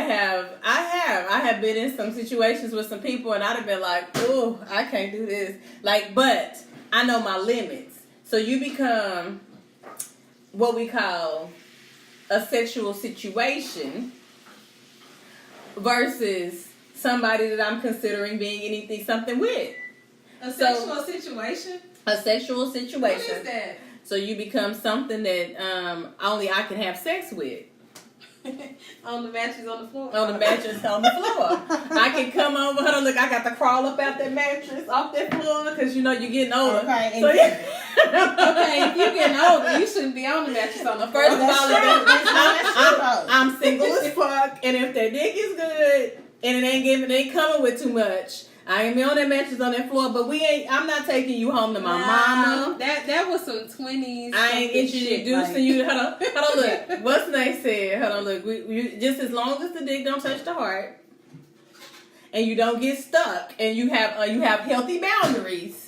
have been in some situations with some people, and I'd have been like, "Ooh, I can't do this." Like, but I know my limits. So you become what we call a sexual situation versus somebody that I'm considering being something with. A sexual situation? A sexual situation. What is that? So you become something that only I can have sex with. On the mattress on the floor? On the mattress on the floor. I can come over. Hold on, look, I got to crawl up out that mattress off that floor because you know you're getting older. Okay, So, yeah. Okay, if you're getting older, you shouldn't be on the mattress on the floor. First of all, true. I'm single as fuck, and if their dick is good and it ain't coming with too much, I ain't be on that mattress on that floor. But I'm not taking you home to my mama. That was some 20s. I ain't introducing you. Hold on, look. What's next said? Hold on, look. We just as long as the dick don't touch the heart, and you don't get stuck, and you have healthy boundaries.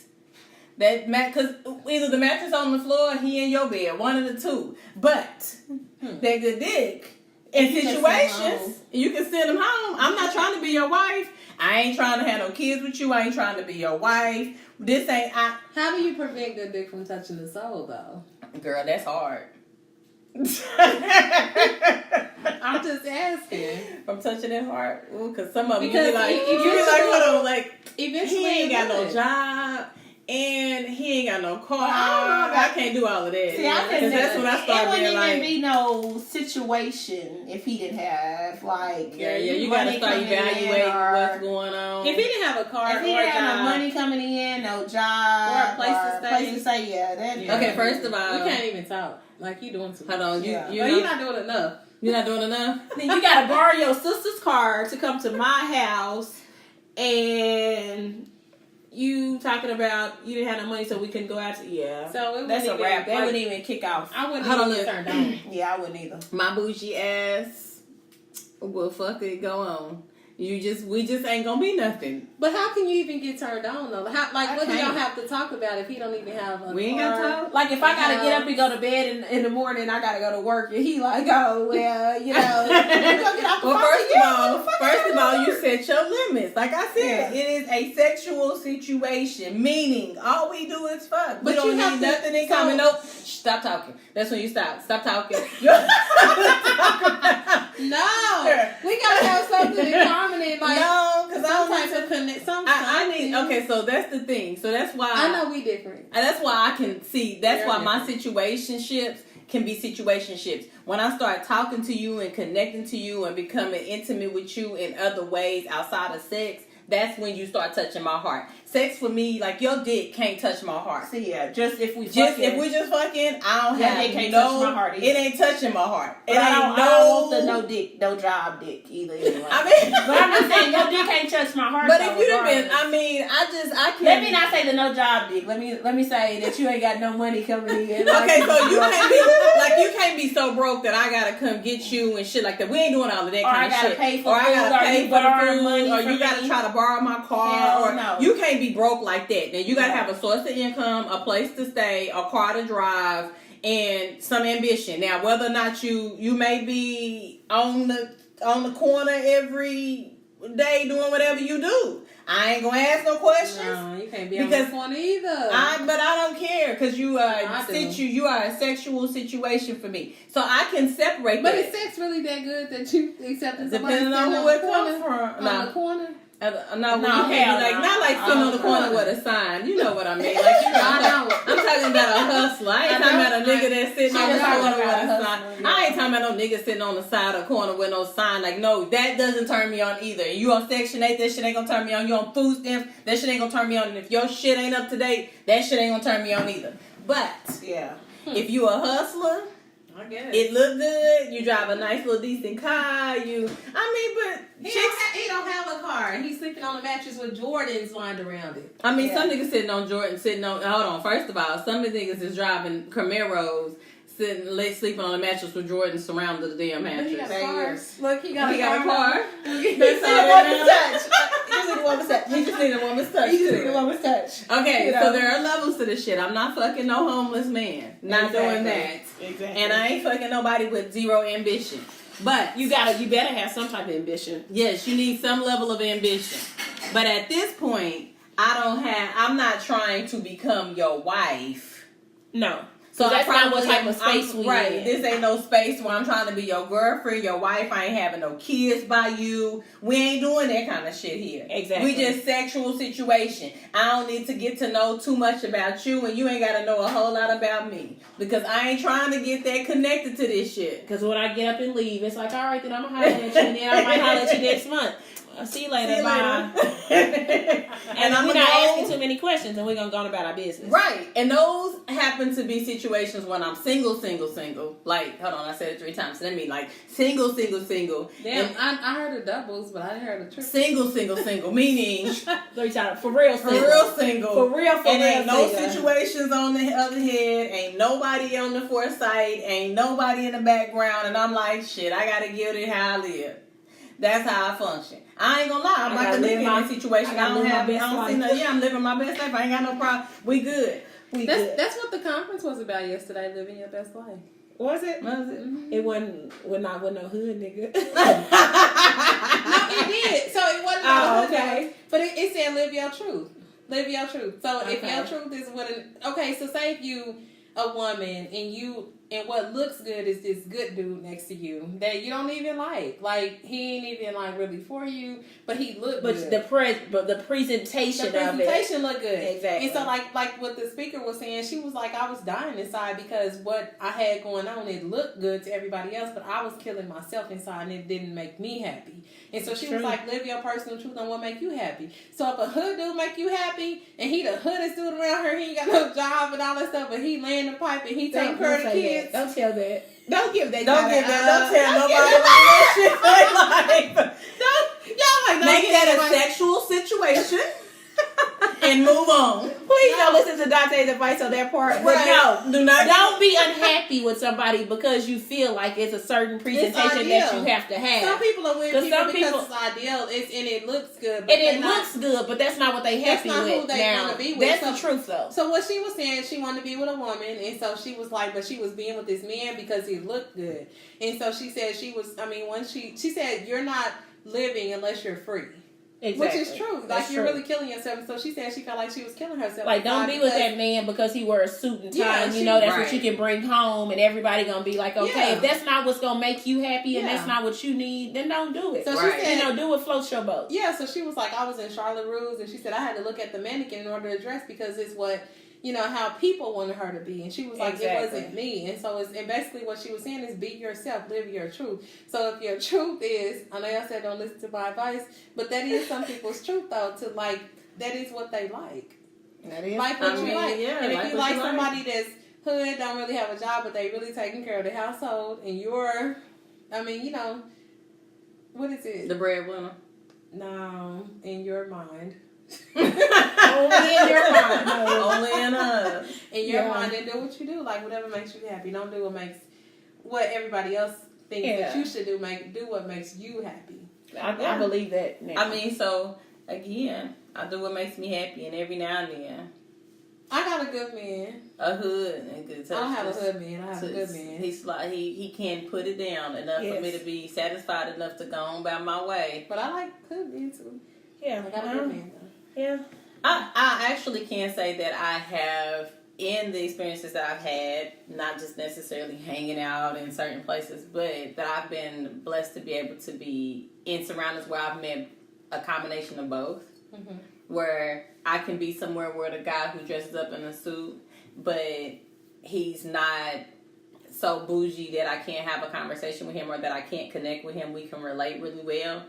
Because either the mattress on the floor, or he in your bed, one of the two. But that good dick in situations, you can send him home. I'm not trying to be your wife. I ain't trying to have no kids with you. I ain't trying to be your wife. This ain't I. How do you prevent good dick from touching the soul, though? Girl, that's hard. I'm just asking. From touching that heart, because some of them Because you be like, hold on, like Eventually, he ain't got no good. job. And he ain't got no car. I can't do all of that. See, I think that's when I started being it wouldn't like, even be no situation if he didn't have like you gotta start evaluating what's going on. If he didn't have a car, if he or didn't a have no job, money coming in, no job, Or a place to stay. Yeah. Okay, first of all, we can't even talk. Like you doing too much. Hold on, you're not doing enough. You're not doing enough. Then you gotta borrow your sister's car to come to my house, and you talking about you didn't have no money, so we couldn't go out to So that's a wrap. That wouldn't even kick off. I wouldn't Hold on, even get turned on. Yeah, I wouldn't either. My bougie ass will fuck it go on. We just ain't gonna be nothing. But how can you even get turned on though? What do y'all can't. have to talk about if he don't even have a We ain't car? gotta talk. Like if I gotta get up and go to bed in the morning, I gotta go to work, and he like, oh well, you know, you go get out the Well, first of all, you set your limits. Like I said, it is a sexual situation, meaning all we do is fuck. But We don't you have need to- nothing in so- common. Nope. Stop talking. That's when you stop. Stop talking. No, we gotta have something in common and like No, because some type of connect. I need. Okay, so that's the thing. So that's why I know we different. And that's why I can see. That's Yeah. why my situationships can be situationships. When I start talking to you and connecting to you and becoming intimate with you in other ways outside of sex, that's when you start touching my heart. Sex for me, like your dick can't touch my heart. See, yeah, just if we Just fucking, if we just fucking, I don't That have dick can't no. touch my heart either. It ain't touching my heart. But It I ain't don't want the no dick, no job dick either. Anyway. I mean, but I'm just saying your dick can't touch my heart. but though, if you'd have been, regardless. I can't. Let me not say the no job dick. Let me say that you ain't got no money coming in. Okay, so you can't be so broke that I gotta come get you and shit like that. We ain't doing all of that Or kind I of gotta shit. pay for or I food, gotta or pay you for the borrow food, money or from you gotta me. try to borrow my car, Hell or no. you can't be broke like that. Now you gotta have a source of income, a place to stay, a car to drive, and some ambition. Now, whether or not you may be on the corner every day doing whatever you do, I ain't gonna ask no questions. No, you can't be Because on the corner either. But I don't care because you I do. you are a sexual situation for me, so I can separate. But that. is sex really that good that you accepting somebody Depending on sitting who it the corner? comes from. On the corner? No, No, you can't be hell like no. not like sitting on the corner with a sign. You know what I mean? Like you know, I'm talking about a hustler. I ain't talking about a nigga that's sitting on the corner with a sign. I ain't talking talking about no nigga sitting on the side or corner with no sign. Like, no, that doesn't turn me on either. You on Section 8, that shit ain't gonna turn me on. You on food stamps, that shit ain't gonna turn me on. And if your shit ain't up to date, that shit ain't gonna turn me on either. But if you a hustler, I guess it look good. You drive a nice little decent car. But he don't have a car. He's sleeping on a mattress with Jordans lined around it. I mean, some niggas sitting on Jordan, hold on. First of all, some of the niggas is driving Camaros, sleeping on a mattress with Jordan surrounded the damn mattress. He got a car. Look, he got a car. He just need a woman's touch. He just need a woman's touch. Okay, so there are levels to this shit. I'm not fucking no homeless man. Not doing that. Exactly. And I ain't fucking nobody with zero ambition. But you better have some type of ambition. Yes, you need some level of ambition. But at this point, I'm not trying to become your wife. No. So that's not what type of space we right. in. This ain't no space where I'm trying to be your girlfriend, your wife. I ain't having no kids by you. We ain't doing that kind of shit here. Exactly. We just sexual situation. I don't need to get to know too much about you, and you ain't got to know a whole lot about me. Because I ain't trying to get that connected to this shit. Because when I get up and leave, it's like, all right, then I'm going to holler at you, and then I might holler at you next month. I'll see you later. Bye. And we're not asking too many questions, and we're going to go on about our business. Right. And those happen to be situations when I'm single. Like, hold on, I said it 3 times. So that means like single. Damn, I heard of doubles, but I didn't heard of triples. Single, meaning 3 times. For real single. For real and ain't no situations on the other head. Ain't nobody on the foresight. Ain't nobody in the background. And I'm like, shit, I got to give it how I live. That's how I function. I ain't gonna lie. I'm like a nigga in my situation. I'm living my best life. I ain't got no problem. We good. That's what the conference was about yesterday, living your best life. Was it? Mm-hmm. It wasn't with no hood nigga. No, it did. So it wasn't oh, hood okay. nigga, but it said live your truth. Live your truth. So if Okay. your truth is so say if you a woman and what looks good is this good dude next to you that you don't even like. Like he ain't even like really for you, but he looked good. The presentation of it. Looked good. Exactly. And so like what the speaker was saying, she was like, I was dying inside because what I had going on, it looked good to everybody else, but I was killing myself inside and it didn't make me happy. And so she was like, live your personal truth on what make you happy. So if a hood dude make you happy and he the hoodest dude around here, he ain't got no job and all that stuff, but he laying the pipe and he taking care of the kids. Don't tell that. Don't give that. Don't tell nobody about that shit. Y'all like Make that a sexual situation and move on. Please don't listen to Dante's advice on that part. But Right. no, don't be unhappy with somebody because you feel like it's a certain presentation that you have to have. Some people are with people some because people- it's ideal, and it looks good. But And it looks good, but that's not what they happy not with. who they now, wanna be with. that's So- the truth, though. So what she was saying, she wanted to be with a woman, and so she was like, but she was being with this man because he looked good. And so she said she said you're not living unless you're free. Exactly. Which is true. Like That's you're true. really killing yourself. And so she said she felt like she was killing herself. Like, don't be with that man because he wears a suit and tie. And you know that's what you can bring home, and everybody gonna be like, okay, if that's not what's gonna make you happy, and that's not what you need, then don't do it. So she said, do what floats your boat. Yeah. So she was like, I was in Charlotte Russe, and she said I had to look at the mannequin in order to dress because it's what. You know, how people wanted her to be. And she was like, It wasn't me. And so and basically what she was saying is be yourself, live your truth. So if your truth is, I know y'all said don't listen to my advice, but that is some people's truth though, to like, that is what they like. That is. Like what you like. Yeah, and if you like somebody like. that's hood, don't really have a job, but they really taking care of the household, and you're, what is it? The breadwinner. No, in your mind. Only in your mind. Only in us. In your mind, and do what you do. Like whatever makes you happy. Don't do what everybody else thinks that you should do. Do what makes you happy. I believe that now. I mean, so again, I do what makes me happy, and every now and then, I got a good man. a hood and good touch. I don't have a hood man. I have a good man. He's like he can put it down enough for me to be satisfied enough to go on by my way. But I like hood men too. Yeah, I got a good man though. Yeah. I actually can say that I have, in the experiences that I've had, not just necessarily hanging out in certain places, but that I've been blessed to be able to be in surroundings where I've met a combination of both. Mm-hmm. Where I can be somewhere where the guy who dresses up in a suit, but he's not so bougie that I can't have a conversation with him or that I can't connect with him. We can relate really well.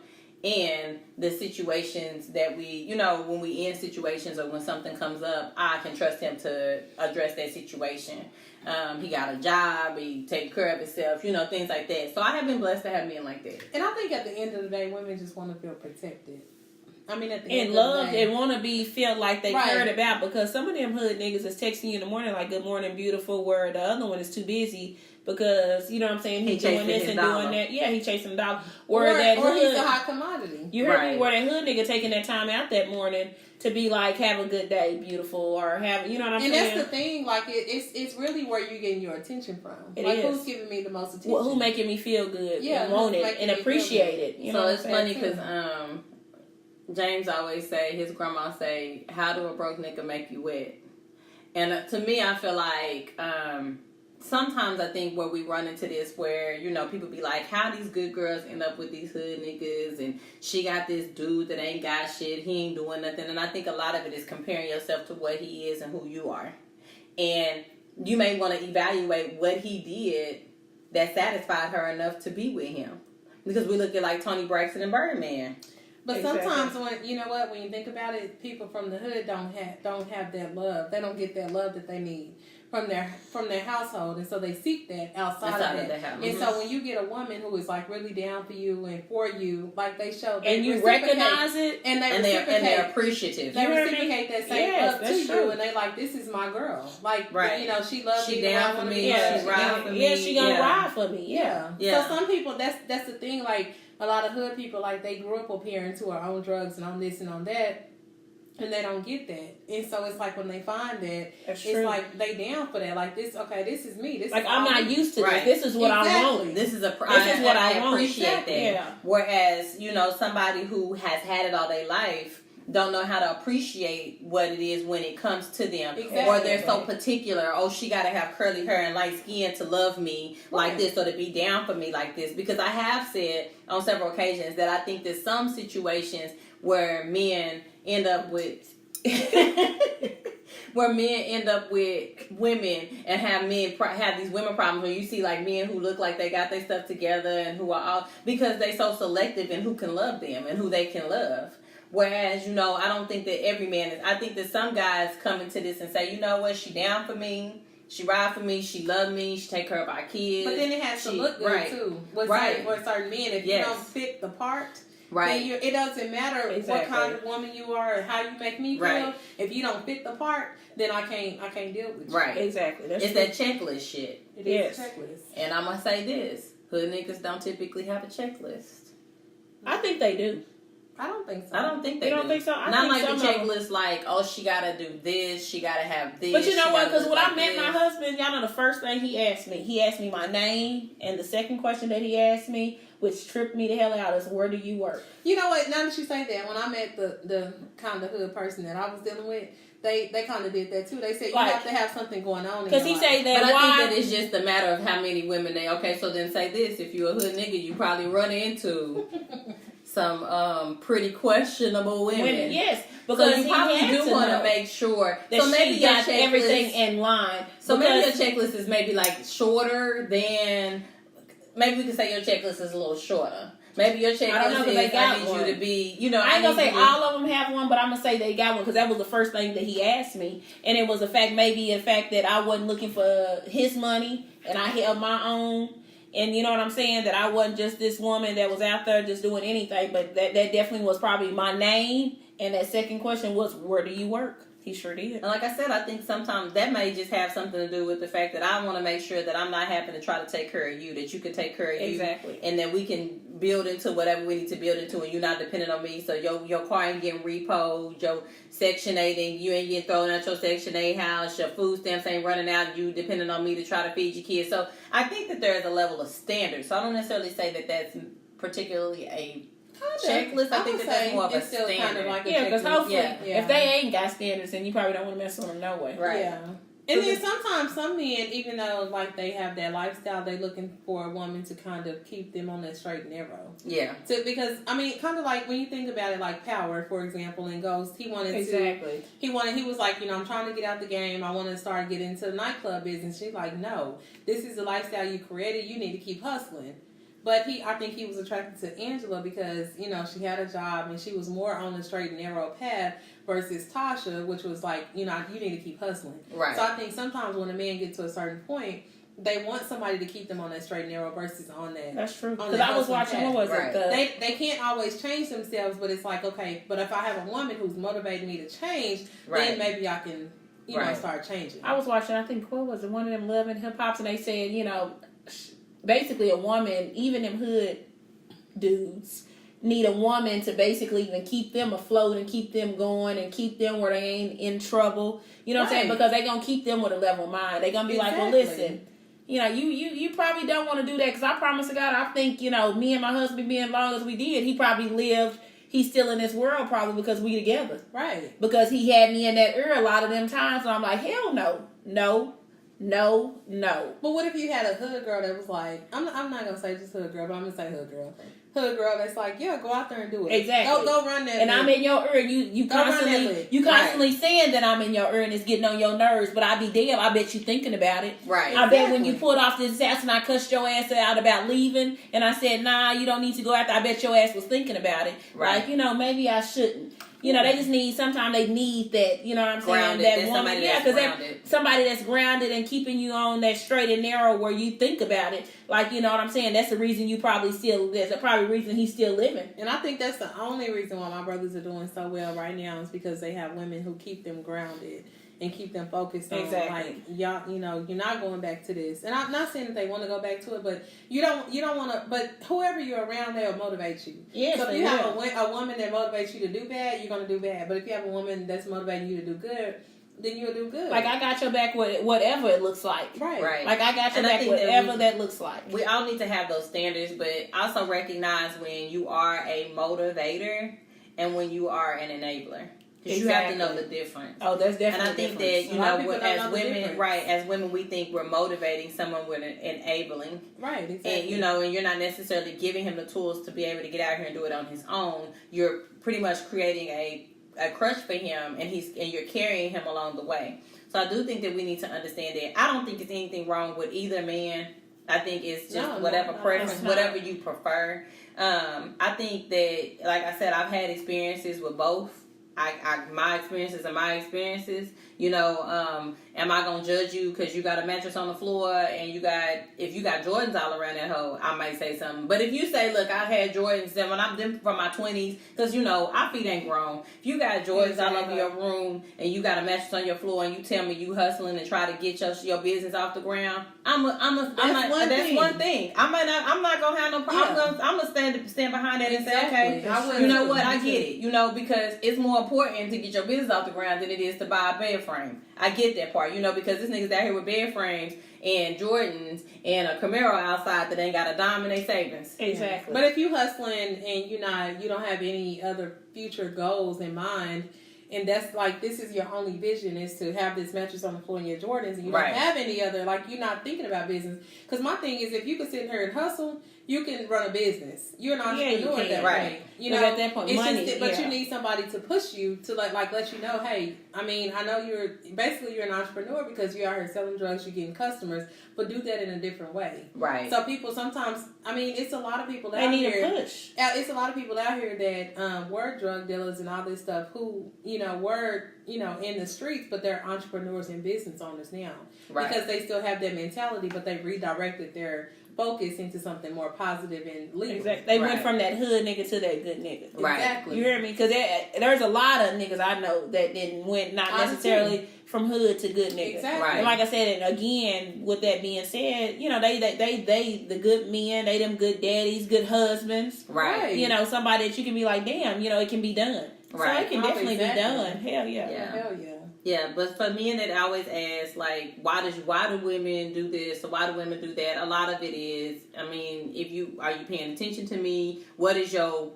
And the situations that we, you know, when we in situations or when something comes up, I can trust him to address that situation. He got a job, he takes care of himself, you know, things like that. So I have been blessed to have men like that. And I think at the end of the day, women just want to feel protected. I mean, at the And end loved of the day, and want to be felt like they Right. cared about, because some of them hood niggas is texting you in the morning like good morning beautiful, where the other one is too busy because, you know what I'm saying, he's doing chasing this his and dollar. doing that. Yeah, he chasing the dollar. or Where that he's hood, a hot commodity. you heard me, Right. where that hood nigga taking that time out that morning to be like, have a good day, beautiful, or have, you know what I'm And saying? that's the thing, like it's really where you're getting your attention from. It like is. who's giving me the most attention? Well, who making me feel good Yeah, and want who's it making and me feel appreciate good. it. You So know it's what I'm funny saying? because James always say, his grandma say, how do a broke nigga make you wet? And to me, I feel like sometimes I think where we run into this where, you know, people be like, how these good girls end up with these hood niggas, and she got this dude that ain't got shit, he ain't doing nothing. And I think a lot of it is comparing yourself to what he is and who you are. And you may want to evaluate what he did that satisfied her enough to be with him. Because we look at like Tony Braxton and Birdman. But Exactly. sometimes when you know what, when you think about it, people from the hood don't have that love. They don't get that love that they need from their household, and so they seek that outside of that. And so when you get a woman who is like really down for you and for you, like they show, and you recognize it, and they they're appreciative. They reciprocate that same Yes, love to that's you, true. and they like, this is my girl. Like, Right. you know, she loves me. She the way down I for wanna me. be yeah, loved. She ride for me. yeah, she gonna Yeah. ride for me. Yeah. Yeah. So some people, that's the thing. Like a lot of hood people, like they grew up with parents who are on drugs and on this and on that, and they don't get that. And so it's like when they find that, That's it's true. like they down for that. Like this, okay, this is me. This Like is I'm all not me. used to Right. this. This is what I Exactly. want. This is what I want. appreciate Exactly. that. Yeah. Whereas, you know, somebody who has had it all their life don't know how to appreciate what it is when it comes to them. Exactly. Or they're so particular, oh, she got to have curly hair and light skin to love me like Right. this or to be down for me like this. Because I have said on several occasions that I think that some situations where men end up with where men end up with women and have have these women problems where you see like men who look like they got their stuff together and who are all because they so selective in who can love them and who they can love. Whereas, you know, I don't think that every man is. I think that some guys come into this and say, you know what, she down for me, she ride for me, she love me, she take care of our kids. But then it has to look good right. too. With Right. certain men, if Yes. you don't fit the part. Right. Then it doesn't matter Exactly. what kind of woman you are or how you make me feel. Right. If you don't fit the part, then I can't deal with you. Right. Exactly. That's It's true. that checklist shit. It Yes. is a checklist. And I'm going to say this. Hood niggas don't typically have a checklist. I think they do. I don't think so. I don't think they You don't do. think so? I Not think like some the of them- checklist like, oh, she got to do this, she got to have this. But you know she what? gotta Because look when I like met my this. husband, y'all know the first thing he asked me my name, and the second question that he asked me, which tripped me the hell out, is where do you work? You know what? Now that you say that, when I met the kind of hood person that I was dealing with, they kind of did that too. They said you Like- have to have something going on. Because he say that But I why? think that it's just a matter of how many women they. Okay, so then say this: if you're a hood nigga, you probably run into some pretty questionable women. Yes, So because you he probably had do to want to know make sure that so maybe she your got checklist- everything in line. So maybe your Because- checklist is maybe like shorter than. Maybe we can say your checklist is a little shorter. Maybe your checklist I don't know, 'cause they is got I need one. you to be, you know. I ain't gonna say need you all of them have one, but I'm gonna say they got one because that was the first thing that he asked me, and it was the fact that I wasn't looking for his money and I held my own, and you know what I'm saying, that I wasn't just this woman that was out there just doing anything, but that definitely was probably my name, and that second question was where do you work? He sure did. And like I said, I think sometimes that may just have something to do with the fact that I want to make sure that I'm not having to try to take care of you, that you can take care of you. Exactly. And that we can build into whatever we need to build into, and you're not dependent on me. So your car ain't getting repoed, your Section 8, and you ain't getting thrown out your Section 8 house, your food stamps ain't running out, and you depending on me to try to feed your kids. So I think that there is a level of standard. So I don't necessarily say that that's particularly a checklist. I think that that's more of a it's still standard. kind of like a Yeah, because checklist. hopefully, Yeah. if they ain't got standards, then you probably don't want to mess with them no way. Right. Yeah. And then sometimes some men, even though like they have that lifestyle, they looking for a woman to kind of keep them on that straight and narrow. Yeah. Because I mean, kind of like when you think about it, like Power, for example, in Ghost, he wanted Exactly. He was like, you know, I'm trying to get out the game. I want to start getting into the nightclub business. She's like, no, this is the lifestyle you created. You need to keep hustling. But I think he was attracted to Angela because, you know, she had a job and she was more on the straight and narrow path versus Tasha, which was like, you know, you need to keep hustling. Right. So I think sometimes when a man gets to a certain point, they want somebody to keep them on that straight and narrow versus on that. That's true. on Because that I was hustling watching, path. what was Right. it? They can't always change themselves, but it's like, okay, but if I have a woman who's motivating me to change, Right. then maybe I can, you know, Right. start changing. I was watching, I think, what was it? One of them Love and Hip Hops, and they said, you know, basically a woman, even them hood dudes, need a woman to basically even keep them afloat and keep them going and keep them where they ain't in trouble. You know what I'm saying? Right. Because they gonna keep them with a level mind. They gonna be like, well, Exactly. listen, you know, you probably don't want to do that because I promise to God, I think, you know, me and my husband being long as we did, he probably lived. He's still in this world probably because we together. Right. Because he had me in that ear a lot of them times, and I'm like, hell no, no, no, no. But what if you had a hood girl that was like, I'm not gonna say just hood girl, but I'm gonna say hood girl. Hood girl that's like, yeah, go out there and do it. Exactly. Go run that. And lick. I'm in your ear. You Go run that constantly lick. saying that I'm in your ear and it's getting on your nerves. But I be damn, I bet you thinking about it. Right. I bet when Exactly. you pulled off this ass and I cussed your ass out about leaving, and I said, nah, you don't need to go after. I bet your ass was thinking about it. Right. Like, you know, maybe I shouldn't. You know, they just need, sometimes they need that, you know what I'm saying? Grounded. That There's woman. somebody Yeah, that's because grounded. somebody that's grounded and keeping you on that straight and narrow where you think about it. Like, you know what I'm saying? That's the reason you probably still, that's the probably reason he's still living. And I think that's the only reason why my brothers are doing so well right now is because they have women who keep them grounded and keep them focused on, Exactly. like, y'all, you know, you're not going back to this. And I'm not saying that they want to go back to it, but you don't want to, but whoever you're around, they'll motivate you. Yes, So if they you have will. a woman that motivates you to do bad, you're going to do bad. But if you have a woman that's motivating you to do good, then you'll do good. Like, I got your back with whatever it looks like. right. Right. Like, I got your And I back think that whatever we- that looks like. We all need to have those standards, but also recognize when you are a motivator and when you are an enabler. Because you have to know the difference. Oh, that's definitely And I think difference. that, you A lot of know, people don't as know the women, difference. right, as women, we think we're motivating someone with enabling. Right, exactly. And, you know, and you're not necessarily giving him the tools to be able to get out here and do it on his own. You're pretty much creating a crush for him, and you're carrying him along the way. So I do think that we need to understand that. I don't think it's anything wrong with either man. I think it's just whatever preference, it's not. whatever you prefer. I think that, like I said, I've had experiences with both. My experiences are my experiences. You know, am I gonna judge you because you got a mattress on the floor and if you got Jordans all around that hole, I might say something. But if you say, look, I had Jordans then when I'm them from my 20s, because you know our feet ain't grown. If you got Jordans all over your room and you got a mattress on your floor and you tell me you hustling and try to get your business off the ground, that's one thing. I'm not gonna have no problem. I'm gonna stand behind that and say, okay, you know what, I get it. You know, because it's more important to get your business off the ground than it is to buy a bed frame. I get that part, you know, because this nigga's out here with bed frames and Jordans and a Camaro outside that ain't got a dime in their savings. Exactly. But if you hustling and you don't have any other future goals in mind, and that's like this is your only vision is to have this mattress on the floor in your Jordans, and you don't have any other, like you're not thinking about business. Because my thing is, if you can sit here and hustle, you can run a business. You're an entrepreneur at that point. You know, at that point, it's money. just, but you need somebody to push you to like let you know, hey, I mean, I know you're an entrepreneur because you're out here selling drugs, you're getting customers, but do that in a different way. Right. So people sometimes, I mean, it's a lot of people out They need here. a push. It's a lot of people out here that were drug dealers and all this stuff who, you know, were, you know, in the streets, but they're entrepreneurs and business owners now. Right. Because they still have that mentality, but they redirected their focus into something more positive and legal. Exactly. They went from that hood nigga to that good nigga. Right. Exactly. You hear me? Because there's a lot of niggas I know that went not necessarily from hood to good niggas. Exactly. Right. And like I said, and again, with that being said, you know, they the good men, they them good daddies, good husbands. Right. You know, somebody that you can be like, damn, you know, it can be done. Right. So it can definitely be Exactly. done. Hell yeah. Hell yeah. Yeah, but for men that always ask, like, why do women do this or why do women do that? A lot of it is, I mean, are you paying attention to me? What is your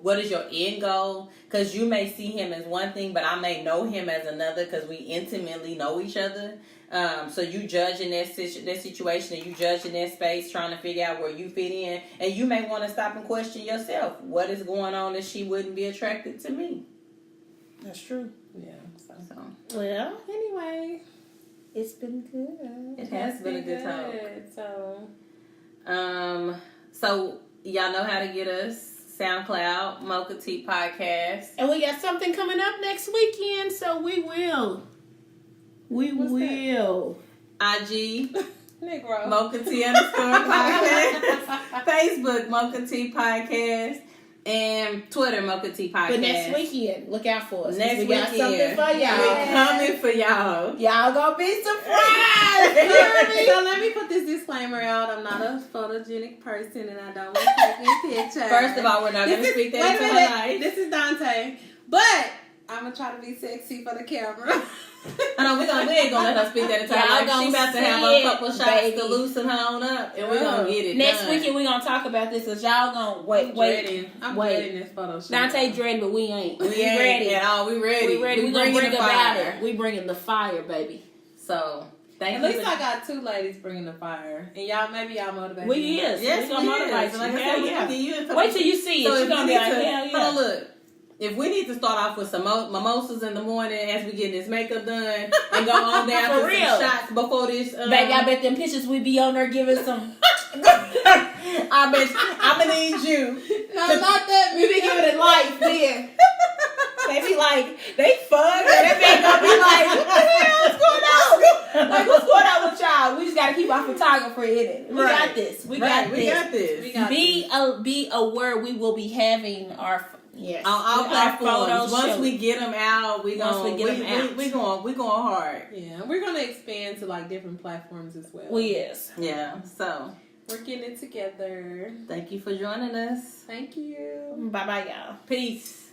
end goal? Because you may see him as one thing, but I may know him as another because we intimately know each other. So you judging that situation, and you judging that space, trying to figure out where you fit in, and you may want to stop and question yourself. What is going on that she wouldn't be attracted to me? That's true. Yeah. So. Well, Anyway, it's been good. It has been a good talk. So. So y'all know how to get us. SoundCloud, MochaTea Podcast. And we got something coming up next weekend, so we will. What's IG, Negro. MochaTea _podcast. Facebook, MochaTea Podcast. And Twitter, MochaTea Podcast. But next weekend, look out for us. Next we got weekend. something for y'all. We're coming for y'all. Y'all gonna be surprised. So let me put this disclaimer out. I'm not a photogenic person, and I don't like taking pictures. First of all, we're not going to speak that into her life. This is Dante, but I'm gonna try to be sexy for the camera. No, we ain't gonna let her speak that into her Y'all life. gonna She about to see have a couple it, shots baby. to loosen her on up, and we're gonna get it Next done. weekend we gonna talk about this, cause y'all gonna wait. I'm wait. dreading this photo shoot. Dante dreading, but we ain't. We ain't ready. at all. We ready. We ready. We gonna bringing bring the about fire. it. We bringing the fire, baby. So thank At you. least I got two ladies bringing the fire, and y'all motivate We me. is. Yes, we gonna motivate you. Like I Hell said, yeah. we give you a couple- Wait till you see it. So You're if gonna we be need like, to, hell yeah. hold on, look. If we need to start off with some mimosas in the morning as we get this makeup done and go on down For to real. some shots before this. Baby, I bet them pictures we be on there giving some. I bet I'm gonna need you. No, not that. We be giving it life, then. They be like, they fun. And that man gonna be like, what the hell is going on? Like, what's going on with y'all? We just gotta keep our photographer in it. We Right. got this. We Right, got we this. got this. We got Be aware we will be having our yes On all our platforms. photos Once shoot. we get them out, we going hard. Yeah, we're gonna expand to like different platforms as well. We is. Yeah. So We're getting it together. thank you for joining us. Thank you. Bye bye, y'all. Peace.